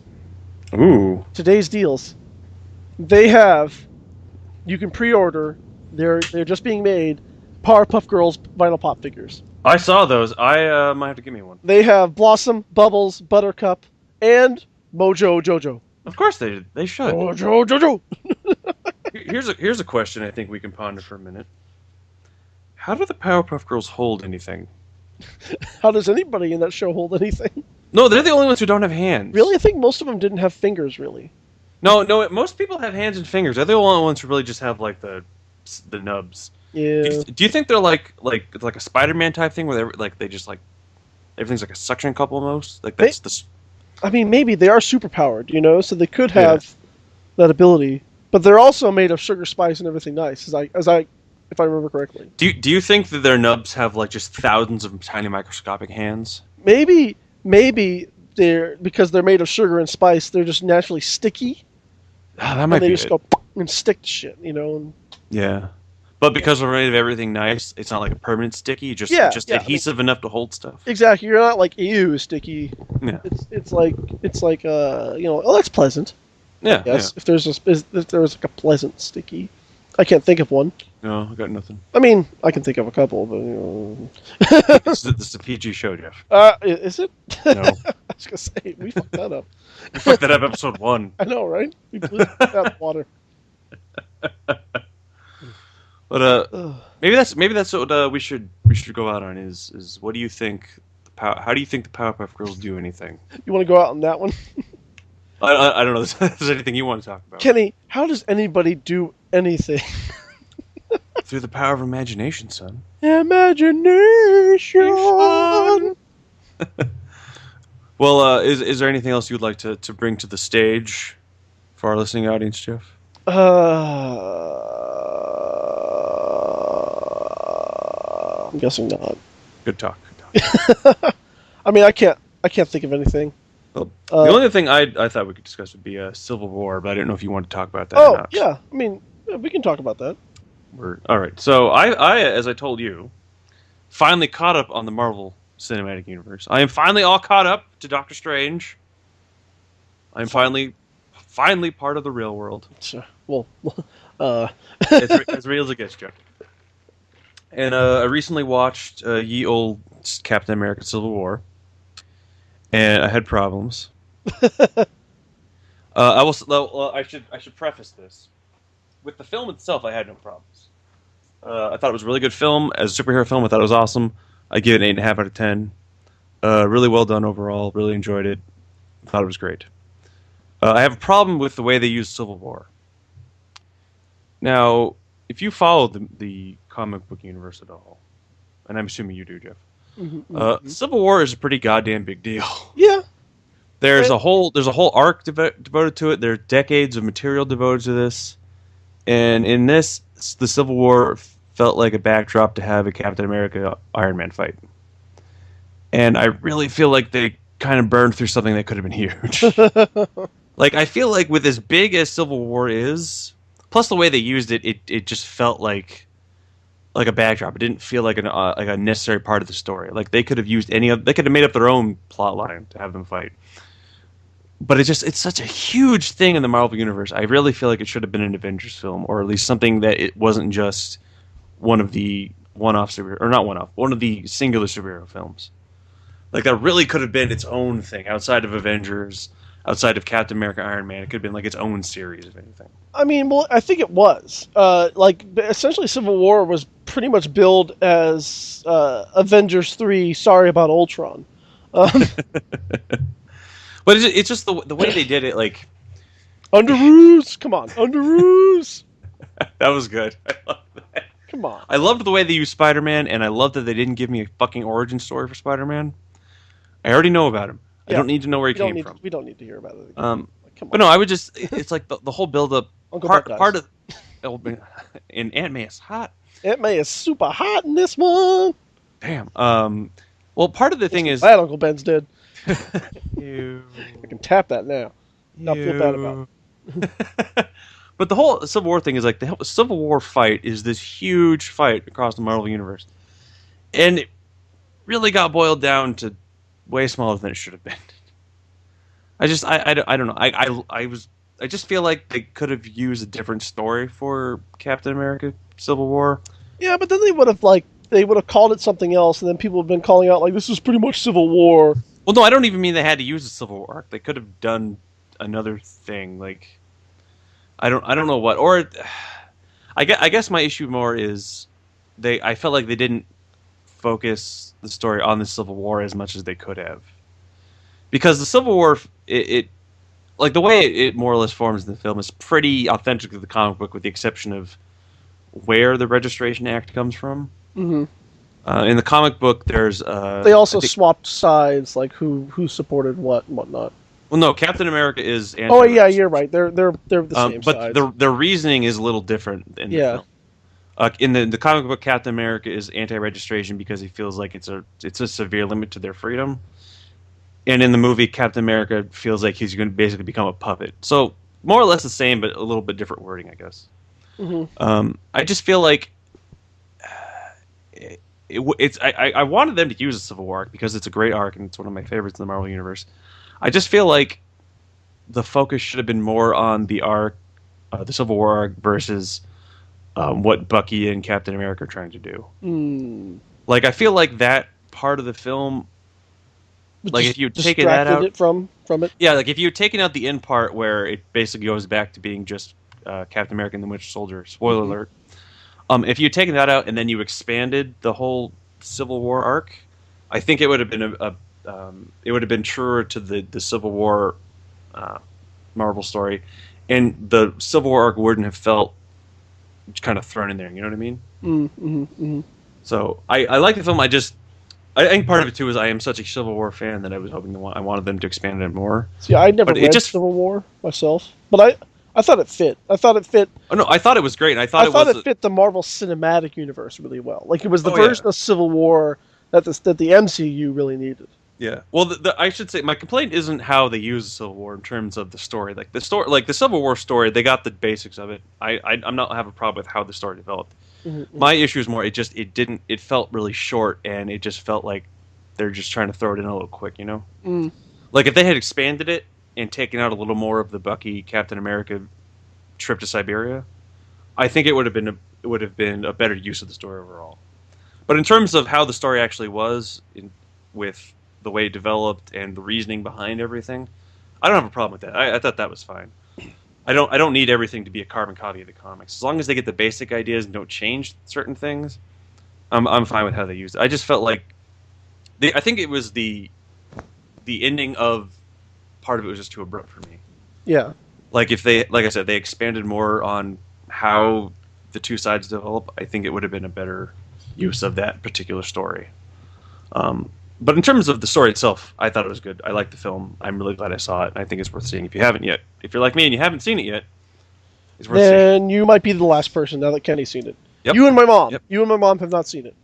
A: Ooh.
B: Today's Deals. They have, you can pre-order, they're just being made, Powerpuff Girls vinyl pop figures.
A: I saw those. I might have to give me one.
B: They have Blossom, Bubbles, Buttercup, and Mojo Jojo.
A: Of course they should.
B: Mojo Jojo!
A: Here's a question I think we can ponder for a minute. How do the Powerpuff Girls hold anything?
B: How does anybody in that show hold anything?
A: No, they're the only ones who don't have hands.
B: Really? I think most of them didn't have fingers, really.
A: No, most people have hands and fingers. They're the only ones who really just have, like, the nubs.
B: Yeah.
A: Do you think they're like a Spider-Man type thing where they just, like, everything's like a suction cup almost? Like, that's the...
B: I mean, maybe they are superpowered, you know, so they could have that ability. But they're also made of sugar, spice, and everything nice, if I remember correctly.
A: Do you think that their nubs have, like, just thousands of tiny microscopic hands?
B: Maybe they're, because they're made of sugar and spice, they're just naturally sticky.
A: That might be
B: they just go and stick to shit, you know. And,
A: yeah. But because we're made of everything nice, it's not like a permanent sticky, just adhesive enough to hold stuff.
B: Exactly. You're not like, ew, sticky.
A: Yeah.
B: It's like you know, oh, that's pleasant.
A: Yeah.
B: Yes. Yeah. If there was like a pleasant sticky. I can't think of one.
A: No, I got nothing.
B: I mean, I can think of a couple, but you know.
A: This is a PG show, Jeff.
B: Is it?
A: No.
B: I was gonna say we fucked that up.
A: We fucked that up, episode 1.
B: I know, right? We blew out the water.
A: But maybe that's what we should go out on is what do you think? How do you think the Powerpuff Girls do anything?
B: You want to go out on that one?
A: I don't know. If there's anything you want to talk about?
B: Kenny, how does anybody do anything?
A: Through the power of imagination, son.
B: Imagination.
A: Well, is there anything else you'd like to bring to the stage for our listening audience, Jeff?
B: I'm guessing not.
A: Good talk.
B: I mean, I can't think of anything.
A: Well, the only thing I thought we could discuss would be Civil War, but I didn't know if you wanted to talk about that or not.
B: Oh, yeah. I mean, we can talk about that.
A: All right. So I, as I told you, finally caught up on the Marvel Cinematic Universe. I am finally all caught up to Doctor Strange. I'm finally part of the real world.
B: Sure. Well,
A: as real as it gets, Jeff. And I recently watched ye old Captain America: Civil War, and I had problems. I should preface this with the film itself. I had no problems. I thought it was a really good film. As a superhero film, I thought it was awesome. I give it an 8.5 out of 10. Really well done overall. Really enjoyed it. Thought it was great. I have a problem with the way they use Civil War. Now, if you follow the comic book universe at all, and I'm assuming you do, Jeff, Civil War is a pretty goddamn big deal.
B: Yeah.
A: There's a whole arc devoted to it. There are decades of material devoted to this. And in this, the Civil War felt like a backdrop to have a Captain America Iron Man fight. and I really feel like they kind of burned through something that could have been huge. Like, I feel like with as big as Civil War is, plus the way they used it, it just felt like a backdrop. It didn't feel like like a necessary part of the story. Like they could have used they could have made up their own plot line to have them fight. But it's such a huge thing in the Marvel universe. I really feel like it should have been an Avengers film, or at least something that it wasn't just one of the one-off superhero, or not one-off, one of the singular superhero films. Like that really could have been its own thing outside of Avengers, outside of Captain America, Iron Man. It could have been like its own series, if anything.
B: I mean, well, I think it was. Like, essentially, Civil War was pretty much billed as Avengers 3, Sorry About Ultron.
A: But it's just the way they did it, like...
B: Underoos! Come on, Underoos!
A: That was good. I love that.
B: Come on.
A: I loved the way they used Spider-Man, and I loved that they didn't give me a fucking origin story for Spider-Man. I already know about him. Yeah, I don't need to know where he came from.
B: We don't need to hear about it.
A: Come on. But no, I would just... It's like the whole build-up... Part of... And Aunt May is hot.
B: Aunt May is super hot in this one.
A: Damn. Well, part of the thing is...
B: Glad Uncle Ben's dead.
A: Ew.
B: I can tap that now. Not feel bad about it.
A: But the whole Civil War thing is like the Civil War fight is this huge fight across the Marvel universe, and it really got boiled down to way smaller than it should have been. I don't know. I just feel like they could have used a different story for Captain America Civil War.
B: Yeah, but then they would have called it something else, and then people have been calling out like this is pretty much Civil War.
A: Well, no, I don't even mean they had to use the Civil War arc. They could have done another thing, like I don't know what. Or I guess my issue more is I felt like they didn't focus the story on the Civil War as much as they could have, because the Civil War, it like the way it more or less forms in the film is pretty authentic to the comic book, with the exception of where the Registration Act comes from.
B: Mm-hmm.
A: In the comic book, there's
B: they also swapped sides, like who supported what and whatnot.
A: Well, no, Captain America is.
B: Oh yeah, you're right. They're the same
A: but
B: sides.
A: their reasoning is a little different. In the film. In the comic book, Captain America is anti-registration because he feels like it's a severe limit to their freedom. And in the movie, Captain America feels like he's going to basically become a puppet. So more or less the same, but a little bit different wording, I guess.
B: Mm-hmm.
A: I just feel like I wanted them to use the Civil War arc because it's a great arc and it's one of my favorites in the Marvel universe. I just feel like the focus should have been more on the arc, the Civil War arc, versus what Bucky and Captain America are trying to do. Like, I feel like that part of the film, like if you'd taken that out
B: from it.
A: Yeah, like if you had taken out the end part where it basically goes back to being just Captain America and the Winter Soldier. Spoiler alert. If you had taken that out and then you expanded the whole Civil War arc, I think it would have been it would have been truer to the Civil War Marvel story, and the Civil War arc wouldn't have felt kind of thrown in there. You know what I mean?
B: Mm-hmm.
A: So I like the film. I think part of it too is I am such a Civil War fan that I was hoping I wanted them to expand it more.
B: See, I never read Civil War myself, but I thought it fit. I thought it fit.
A: Oh no, I thought it was great. I thought it
B: fit the Marvel Cinematic Universe really well. Like it was the version of Civil War that the MCU really needed.
A: Yeah. Well, I should say my complaint isn't how they use the Civil War in terms of the story. Like the story, like the Civil War story, they got the basics of it. I'm not have a problem with how the story developed. Mm-hmm. My issue is more it felt really short, and it just felt like they're just trying to throw it in a little quick, you know?
B: Mm.
A: Like if they had expanded it and taken out a little more of the Bucky Captain America trip to Siberia, I think it would have been a better use of the story overall. But in terms of how the story actually was, with the way it developed and the reasoning behind everything, I don't have a problem with that. I thought that was fine. I don't need everything to be a carbon copy of the comics. As long as they get the basic ideas and don't change certain things, I'm fine with how they used it. I just felt like I think it was the ending of part of it was just too abrupt for me.
B: Yeah.
A: Like like I said, they expanded more on how the two sides develop, I think it would have been a better use of that particular story. But in terms of the story itself, I thought it was good. I liked the film. I'm really glad I saw it. I think it's worth seeing if you haven't yet. If you're like me and you haven't seen it yet, it's worth seeing.
B: Then you might be the last person now that Kenny's seen it.
A: Yep.
B: You and my mom.
A: Yep.
B: You and my mom have not seen it.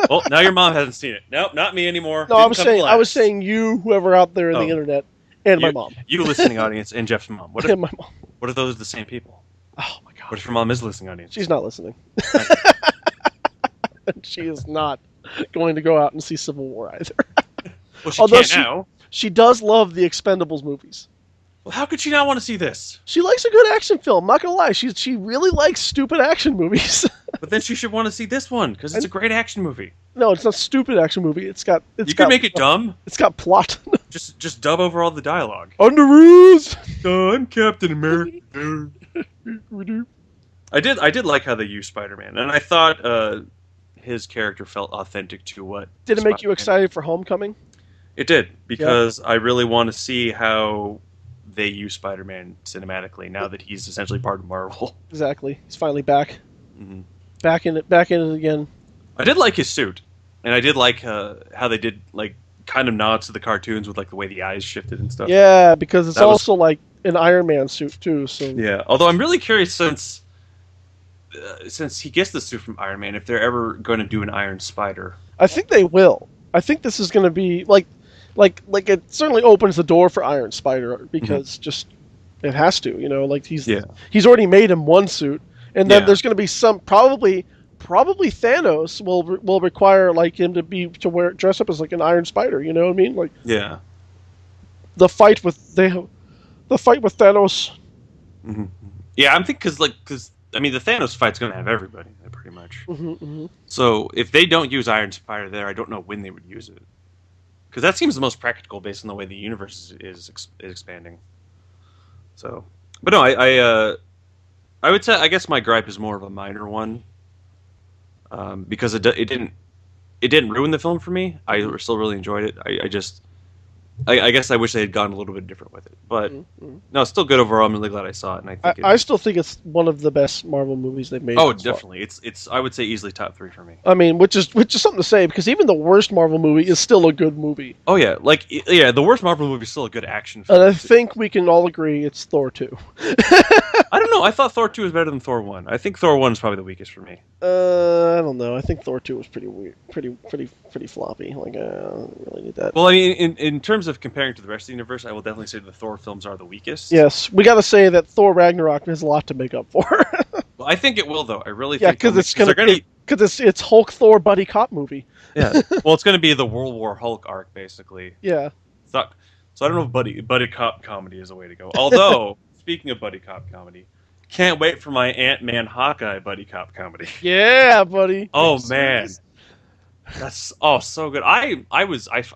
A: Well, now your mom hasn't seen it. Nope, not me anymore.
B: No, I was saying you, whoever out there in the internet, and my mom.
A: You listening audience and Jeff's mom. What if,
B: and my mom.
A: What if those are the same people?
B: Oh my god.
A: What if your mom is listening audience?
B: She's not listening. She is not going to go out and see Civil War either.
A: Well, she can't now.
B: She does love the Expendables movies.
A: Well, how could she not want to see this?
B: She likes a good action film. Not gonna lie, she really likes stupid action movies.
A: But then she should want to see this one because it's a great action movie.
B: No, it's not a stupid action movie. You
A: can make it dumb.
B: It's got plot.
A: just dub over all the dialogue.
B: Underoos!
A: I'm Captain America. I did like how they used Spider-Man, and I thought his character felt authentic to what.
B: Did it make you excited for Homecoming?
A: It did, because I really want to see how they use Spider-Man cinematically now that he's essentially part of Marvel.
B: Exactly. He's finally back.
A: Mm-hmm.
B: Back in it again.
A: I did like his suit, and I did like how they did like kind of nods to the cartoons with like the way the eyes shifted and stuff.
B: Yeah, because it's also like an Iron Man suit too. So
A: yeah, although I'm really curious since he gets the suit from Iron Man, if they're ever going to do an Iron Spider.
B: I think they will. I think this is going to be like it certainly opens the door for Iron Spider because just it has to, like he's already made him one suit, and then there's going to be some probably Thanos will require like him to dress up as like an Iron Spider. You know what I mean? Like the fight with Thanos.
A: Mm-hmm. Yeah, I'm thinking because I mean the Thanos fight's going to have everybody pretty much.
B: Mm-hmm.
A: So if they don't use Iron Spider there, I don't know when they would use it. Because that seems the most practical based on the way the universe is expanding. So, but no, I would say I guess my gripe is more of a minor one, because it didn't ruin the film for me. I still really enjoyed it. I guess I wish they had gone a little bit different with it, but no, it's still good overall. I'm really glad I saw it, and I still think it's one of the best Marvel movies they've made. Oh, definitely, it's I would say easily top 3 for me.
B: I mean, which is something to say because even the worst Marvel movie is still a good movie.
A: Oh yeah, the worst Marvel movie is still a good action film.
B: And I think we can all agree it's Thor 2.
A: I don't know. I thought Thor 2 was better than Thor 1. I think Thor 1 is probably the weakest for me.
B: I don't know. I think Thor 2 was pretty weird, pretty floppy. Like, I don't really need that.
A: Well, I mean, in terms of comparing to the rest of the universe, I will definitely say the Thor films are the weakest.
B: Yes, we got to say that Thor Ragnarok has a lot to make up for.
A: Well, I think it will, though. I really
B: think because it's Hulk Thor buddy cop movie.
A: Yeah. Well, it's going to be the World War Hulk arc, basically.
B: Yeah.
A: So I don't know if buddy cop comedy is the way to go. Although, speaking of buddy cop comedy, can't wait for my Ant-Man Hawkeye buddy cop comedy.
B: Yeah, buddy.
A: Oh man, that's so good. I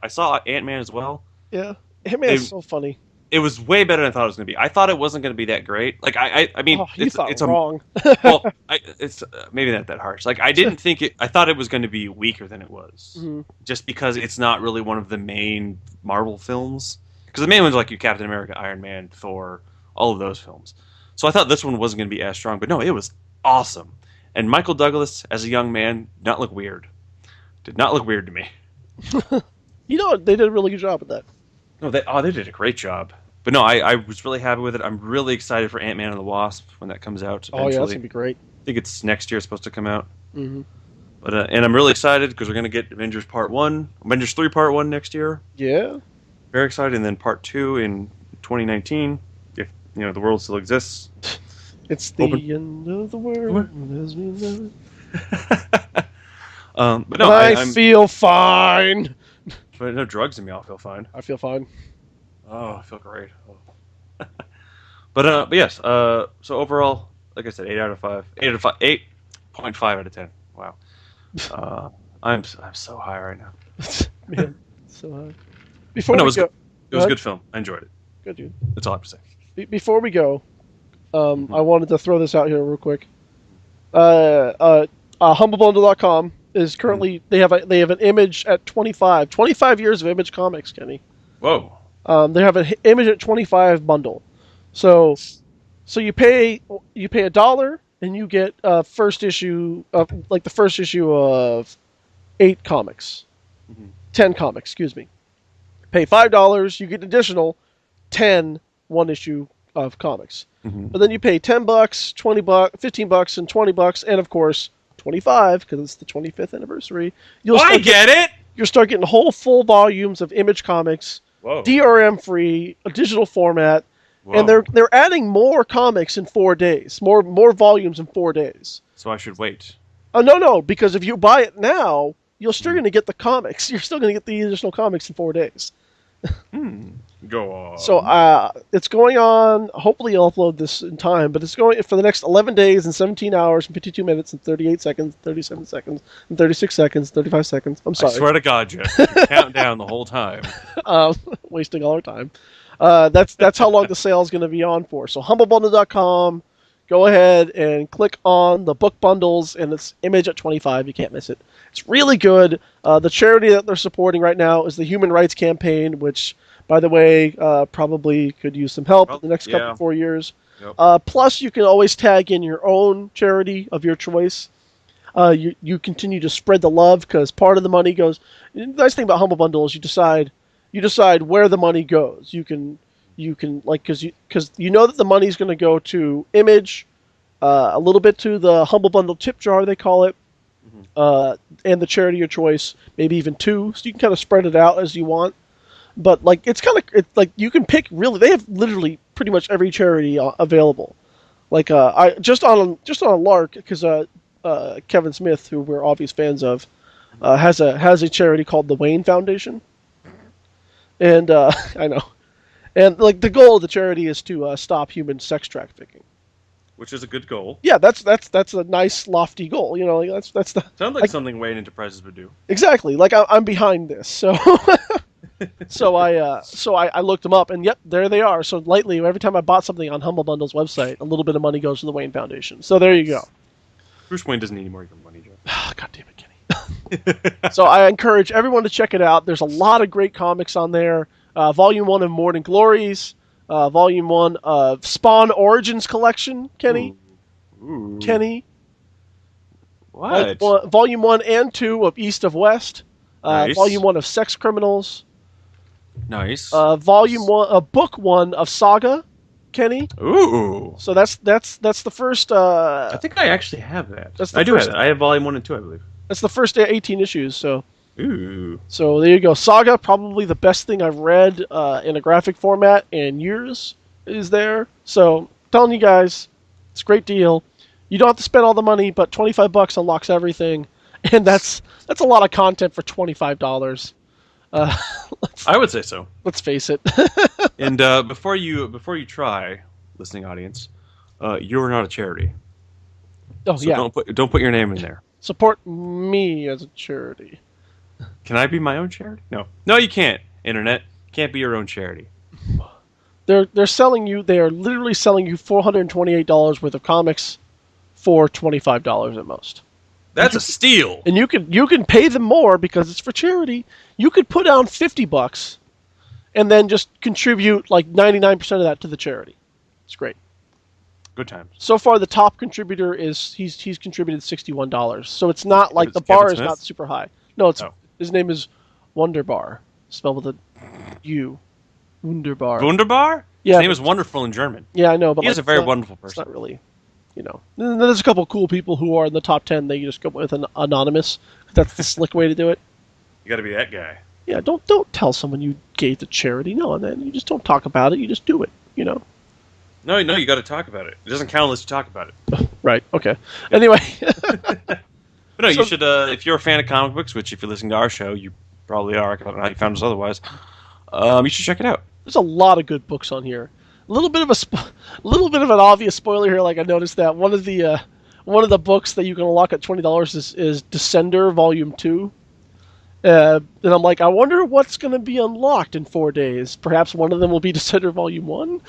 A: saw Ant-Man as well.
B: Yeah, Ant-Man is so funny.
A: It was way better than I thought it was going to be. I thought it wasn't going to be that great. Like I mean,
B: it's wrong.
A: Well, it's maybe not that harsh. Like I didn't think it. I thought it was going to be weaker than it was, just because it's not really one of the main Marvel films. Because the main ones like Captain America, Iron Man, Thor, all of those films. So I thought this one wasn't going to be as strong, but no, it was awesome. And Michael Douglas, as a young man, did not look weird. Did not look weird to me.
B: They did a really good job with that.
A: No, they did a great job. But no, I was really happy with it. I'm really excited for Ant-Man and the Wasp when that comes out. Eventually.
B: Oh yeah, that's gonna be great.
A: I think it's next year. It's supposed to come out.
B: Mm-hmm.
A: But and I'm really excited because we're gonna get Avengers 3 Part 1 next year.
B: Yeah.
A: Very excited, and then Part 2 in 2019, if the world still exists.
B: It's the end of the world as we know it.
A: But no,
B: I feel fine.
A: But no drugs in me, I'll feel fine.
B: I feel fine.
A: Oh, I feel great. Oh. But yes. So overall, like I said, 8 out of 5. 8.5 out of 10. Wow. I'm so high right now.
B: Man, so high.
A: It was a good film. I enjoyed it.
B: Good, dude.
A: That's all I have to say.
B: Before we go, I wanted to throw this out here real quick. HumbleBundle.com is currently they have an image at 25 years of Image Comics, Kenny.
A: Whoa.
B: They have an image at 25 bundle. So you pay $1 and you get the first issue of 8 comics. 10 comics, excuse me. Pay $5, you get additional 10 one-issue of comics.
A: Mm-hmm.
B: But then you pay $10, $20, $15, and $20, and of course 25 because it's the 25th anniversary.
A: I get it.
B: You'll start getting whole full volumes of Image comics,
A: Whoa.
B: DRM free, a digital format,
A: Whoa.
B: and they're adding more comics in 4 days, more volumes in 4 days.
A: So I should wait.
B: No, because if you buy it now, you're still going to get the comics. You're still going to get the additional comics in 4 days.
A: Go on.
B: So it's going on. Hopefully, I'll upload this in time, but it's going for the next 11 days and 17 hours and 52 minutes and 38 seconds, 37 seconds, and 36 seconds, 35 seconds. I'm sorry.
A: I swear to God, Jeff, you're counting down the whole time.
B: Wasting all our time. That's how long the sale is going to be on for. So humblebundle.com. Go ahead and click on the book bundles, and it's Image at 25. You can't miss it. It's really good. The charity that they're supporting right now is the Human Rights Campaign, which, by the way, probably could use some help in the next couple 4 years. Yep. Plus, you can always tag in your own charity of your choice. You continue to spread the love because part of the money goes. The nice thing about Humble Bundle is you decide where the money goes. You can like because you know that the money is going to go to Image, a little bit to the Humble Bundle tip jar they call it, and the charity of your choice, maybe even 2. So you can kind of spread it out as you want. But like it's like you can pick really. They have literally pretty much every charity available. Like I just on a lark because Kevin Smith, who we're obvious fans of, has a charity called the Wayne Foundation, and I know. And like the goal of the charity is to stop human sex trafficking,
A: which is a good goal.
B: Yeah, that's a nice lofty goal. You know, like that's the
A: sounds like something Wayne Enterprises would do.
B: Exactly. Like I'm behind this, so so I looked them up, and yep, there they are. So lately, every time I bought something on Humble Bundle's website, a little bit of money goes to the Wayne Foundation. So there you go.
A: Bruce Wayne doesn't need any more money, Joe.
B: God damn it, Kenny. So I encourage everyone to check it out. There's a lot of great comics on there. Volume 1 of Morning Glories, Volume 1 of Spawn Origins Collection, Kenny.
A: Ooh.
B: Kenny.
A: What?
B: Volume 1 and 2 of East of West.
A: Nice.
B: Volume 1 of Sex Criminals.
A: Nice.
B: Volume 1, Book 1 of Saga, Kenny.
A: Ooh.
B: So that's the first.
A: I think I actually have that. I do have that. I have Volume 1 and 2, I believe.
B: That's the first 18 issues, so.
A: Ooh.
B: So there you go. Saga, probably the best thing I've read in a graphic format in years, is there. So I'm telling you guys, it's a great deal. You don't have to spend all the money, but $25 unlocks everything, and that's a lot of content for $25.
A: I would say so.
B: Let's face it.
A: And before you try, listening audience, you're not a charity.
B: Oh
A: so
B: yeah.
A: Don't put your name in there.
B: Support me as a charity.
A: Can I be my own charity? No, you can't. Internet can't be your own charity.
B: They're selling you. They are literally selling you $428 worth of comics for $25 at most.
A: That's a steal.
B: And you can pay them more because it's for charity. You could put down $50 and then just contribute like 99% of that to the charity. It's great.
A: Good times.
B: So far, the top contributor he's contributed $61. So it's not like the bar is not super high. No, his name is Wunderbar, spelled with a U. Wunderbar.
A: Wunderbar?
B: Yeah.
A: His name is wonderful in German.
B: Yeah, I know, but
A: he is a very wonderful person.
B: It's not really, There's a couple of cool people who are in the top 10. They just go with an anonymous. That's the slick way to do it.
A: You got to be that guy.
B: Yeah, don't tell someone you gave to charity. No, and then you just don't talk about it. You just do it.
A: No, you got to talk about it. It doesn't count unless you talk about it.
B: Right. Okay. Anyway.
A: But no, you should. If you're a fan of comic books, which if you're listening to our show, you probably are. I don't know how you found us otherwise. You should check it out.
B: There's a lot of good books on here. A little bit of an obvious spoiler here. Like I noticed that one of the books that you can unlock at $20 is Descender Volume 2. And I'm like, I wonder what's going to be unlocked in 4 days. Perhaps one of them will be Descender Volume 1?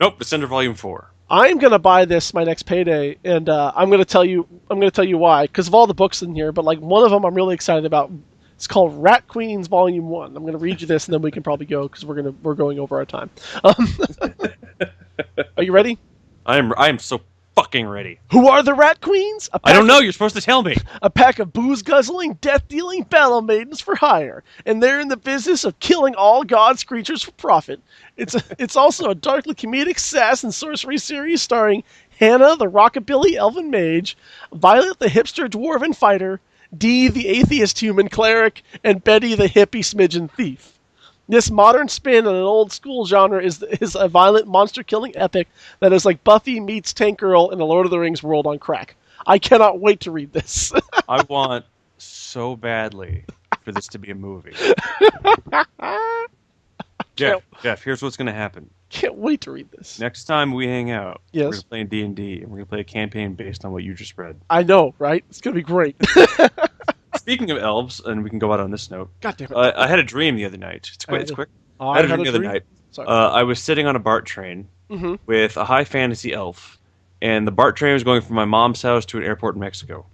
A: Nope, Descender Volume 4.
B: I'm going to buy this my next payday, and I'm going to tell you why. Because of all the books in here, but like one of them I'm really excited about. It's called Rat Queens Volume 1. I'm going to read you this, and then we can probably go, because we're going over our time. Are you ready?
A: I am so fucking ready.
B: Who are the Rat Queens?
A: I don't know. You're supposed to tell me.
B: A pack of booze-guzzling, death-dealing battle maidens for hire, and they're in the business of killing all God's creatures for profit. It's also a darkly comedic sass and sorcery series starring Hannah, the rockabilly elven mage, Violet, the hipster dwarven fighter, Dee, the atheist human cleric, and Betty, the hippie smidgen thief. This modern spin on an old-school genre is a violent monster-killing epic that is like Buffy meets Tank Girl in the Lord of the Rings world on crack. I cannot wait to read this.
A: I want so badly for this to be a movie. Jeff, here's what's going to happen.
B: Can't wait to read this.
A: Next time we hang out,
B: yes,
A: we're going to play D&D, and we're going to play a campaign based on what you just read.
B: I know, right? It's going to be great.
A: Speaking of elves, and we can go out on this note.
B: God damn it.
A: I had a dream the other night. It's quick. I had a dream the other night.
B: Sorry.
A: I was sitting on a BART train with a high fantasy elf, and the BART train was going from my mom's house to an airport in Mexico.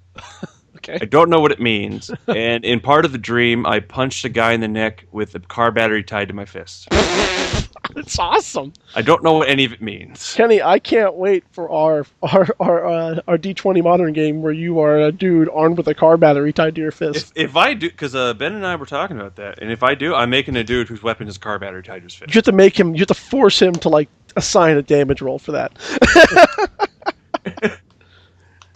B: Okay.
A: I don't know what it means, and in part of the dream, I punched a guy in the neck with a car battery tied to my fist.
B: It's awesome.
A: I don't know what any of it means.
B: Kenny, I can't wait for our D20 modern game where you are a dude armed with a car battery tied to your fist.
A: If I do, because Ben and I were talking about that, and if I do, I'm making a dude whose weapon is a car battery tied to his fist.
B: You have to force him to like assign a damage roll for that.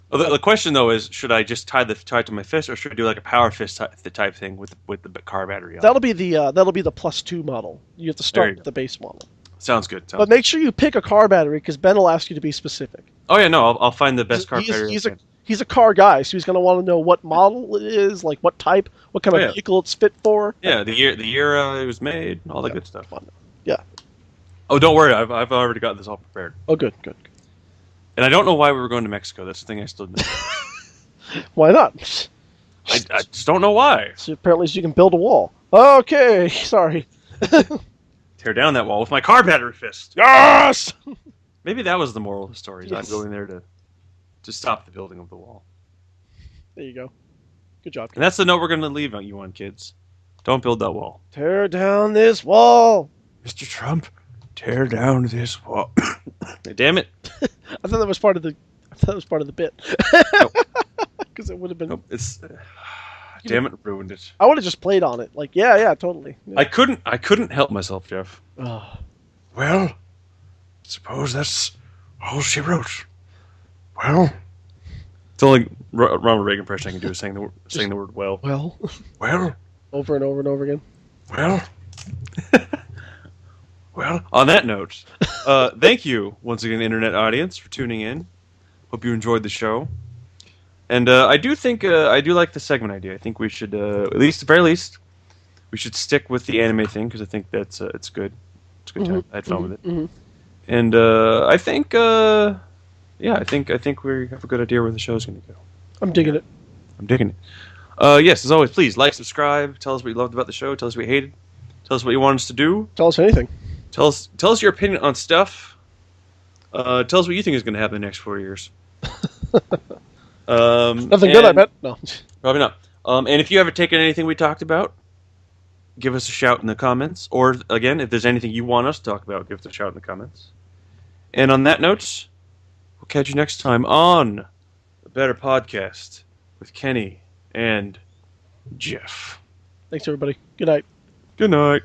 A: Well, the question though is, should I just tie it to my fist, or should I do like a power fist type thing with the car battery on?
B: That'll be the +2 model. You have to start with the base model.
A: Sounds good.
B: But make sure you pick a car battery because Ben will ask you to be specific.
A: Oh yeah, no, I'll find the best car battery.
B: He's a car guy, so he's going to want to know what model it is, like what type, what kind of vehicle it's fit for.
A: Yeah, the year it was made, all that good stuff.
B: Yeah.
A: Oh, don't worry, I've already got this all prepared.
B: Oh, good.
A: And I don't know why we were going to Mexico. That's the thing I still didn't.
B: Why not?
A: I just don't know why.
B: So apparently you can build a wall. Okay, sorry.
A: Tear down that wall with my car battery fist.
B: Yes!
A: Maybe that was the moral of the story.
B: Yes.
A: I'm going there to stop the building of the wall.
B: There you go. Good job.
A: And that's the note we're going to leave on you on, kids. Don't build that wall.
B: Tear down this wall.
A: Mr. Trump, tear down this wall. Damn it.
B: I thought that was part of the bit. Because it would have been.
A: Nope, it's. Damn it, ruined it.
B: I would have just played on it. Like, yeah, totally. Yeah.
A: I couldn't help myself, Jeff.
B: Oh.
A: Well, suppose that's all she wrote. Well, it's the only Ronald Reagan impression I can do is saying the word well.
B: Well.
A: Well.
B: Over and over and over again.
A: Well. Well, on that note, thank you once again, internet audience, for tuning in. Hope you enjoyed the show. And I do think I do like the segment idea. I think we should, at very least, we should stick with the anime thing because I think that's it's good. It's a good time. I had fun with it.
B: Mm-hmm.
A: And I think, I think we have a good idea where the show's going to go.
B: I'm digging it.
A: I'm digging it. Yes, as always, please like, subscribe. Tell us what you loved about the show. Tell us what you hated. Tell us what you want us to do.
B: Tell us anything.
A: Tell us your opinion on stuff. Tell us what you think is going to happen in the next 4 years.
B: Nothing good, I bet. No.
A: Probably not. And if you haven't taken anything we talked about, give us a shout in the comments. Or, again, if there's anything you want us to talk about, give us a shout in the comments. And on that note, we'll catch you next time on the Better Podcast with Kenny and Jeff.
B: Thanks, everybody. Good night.
A: Good night.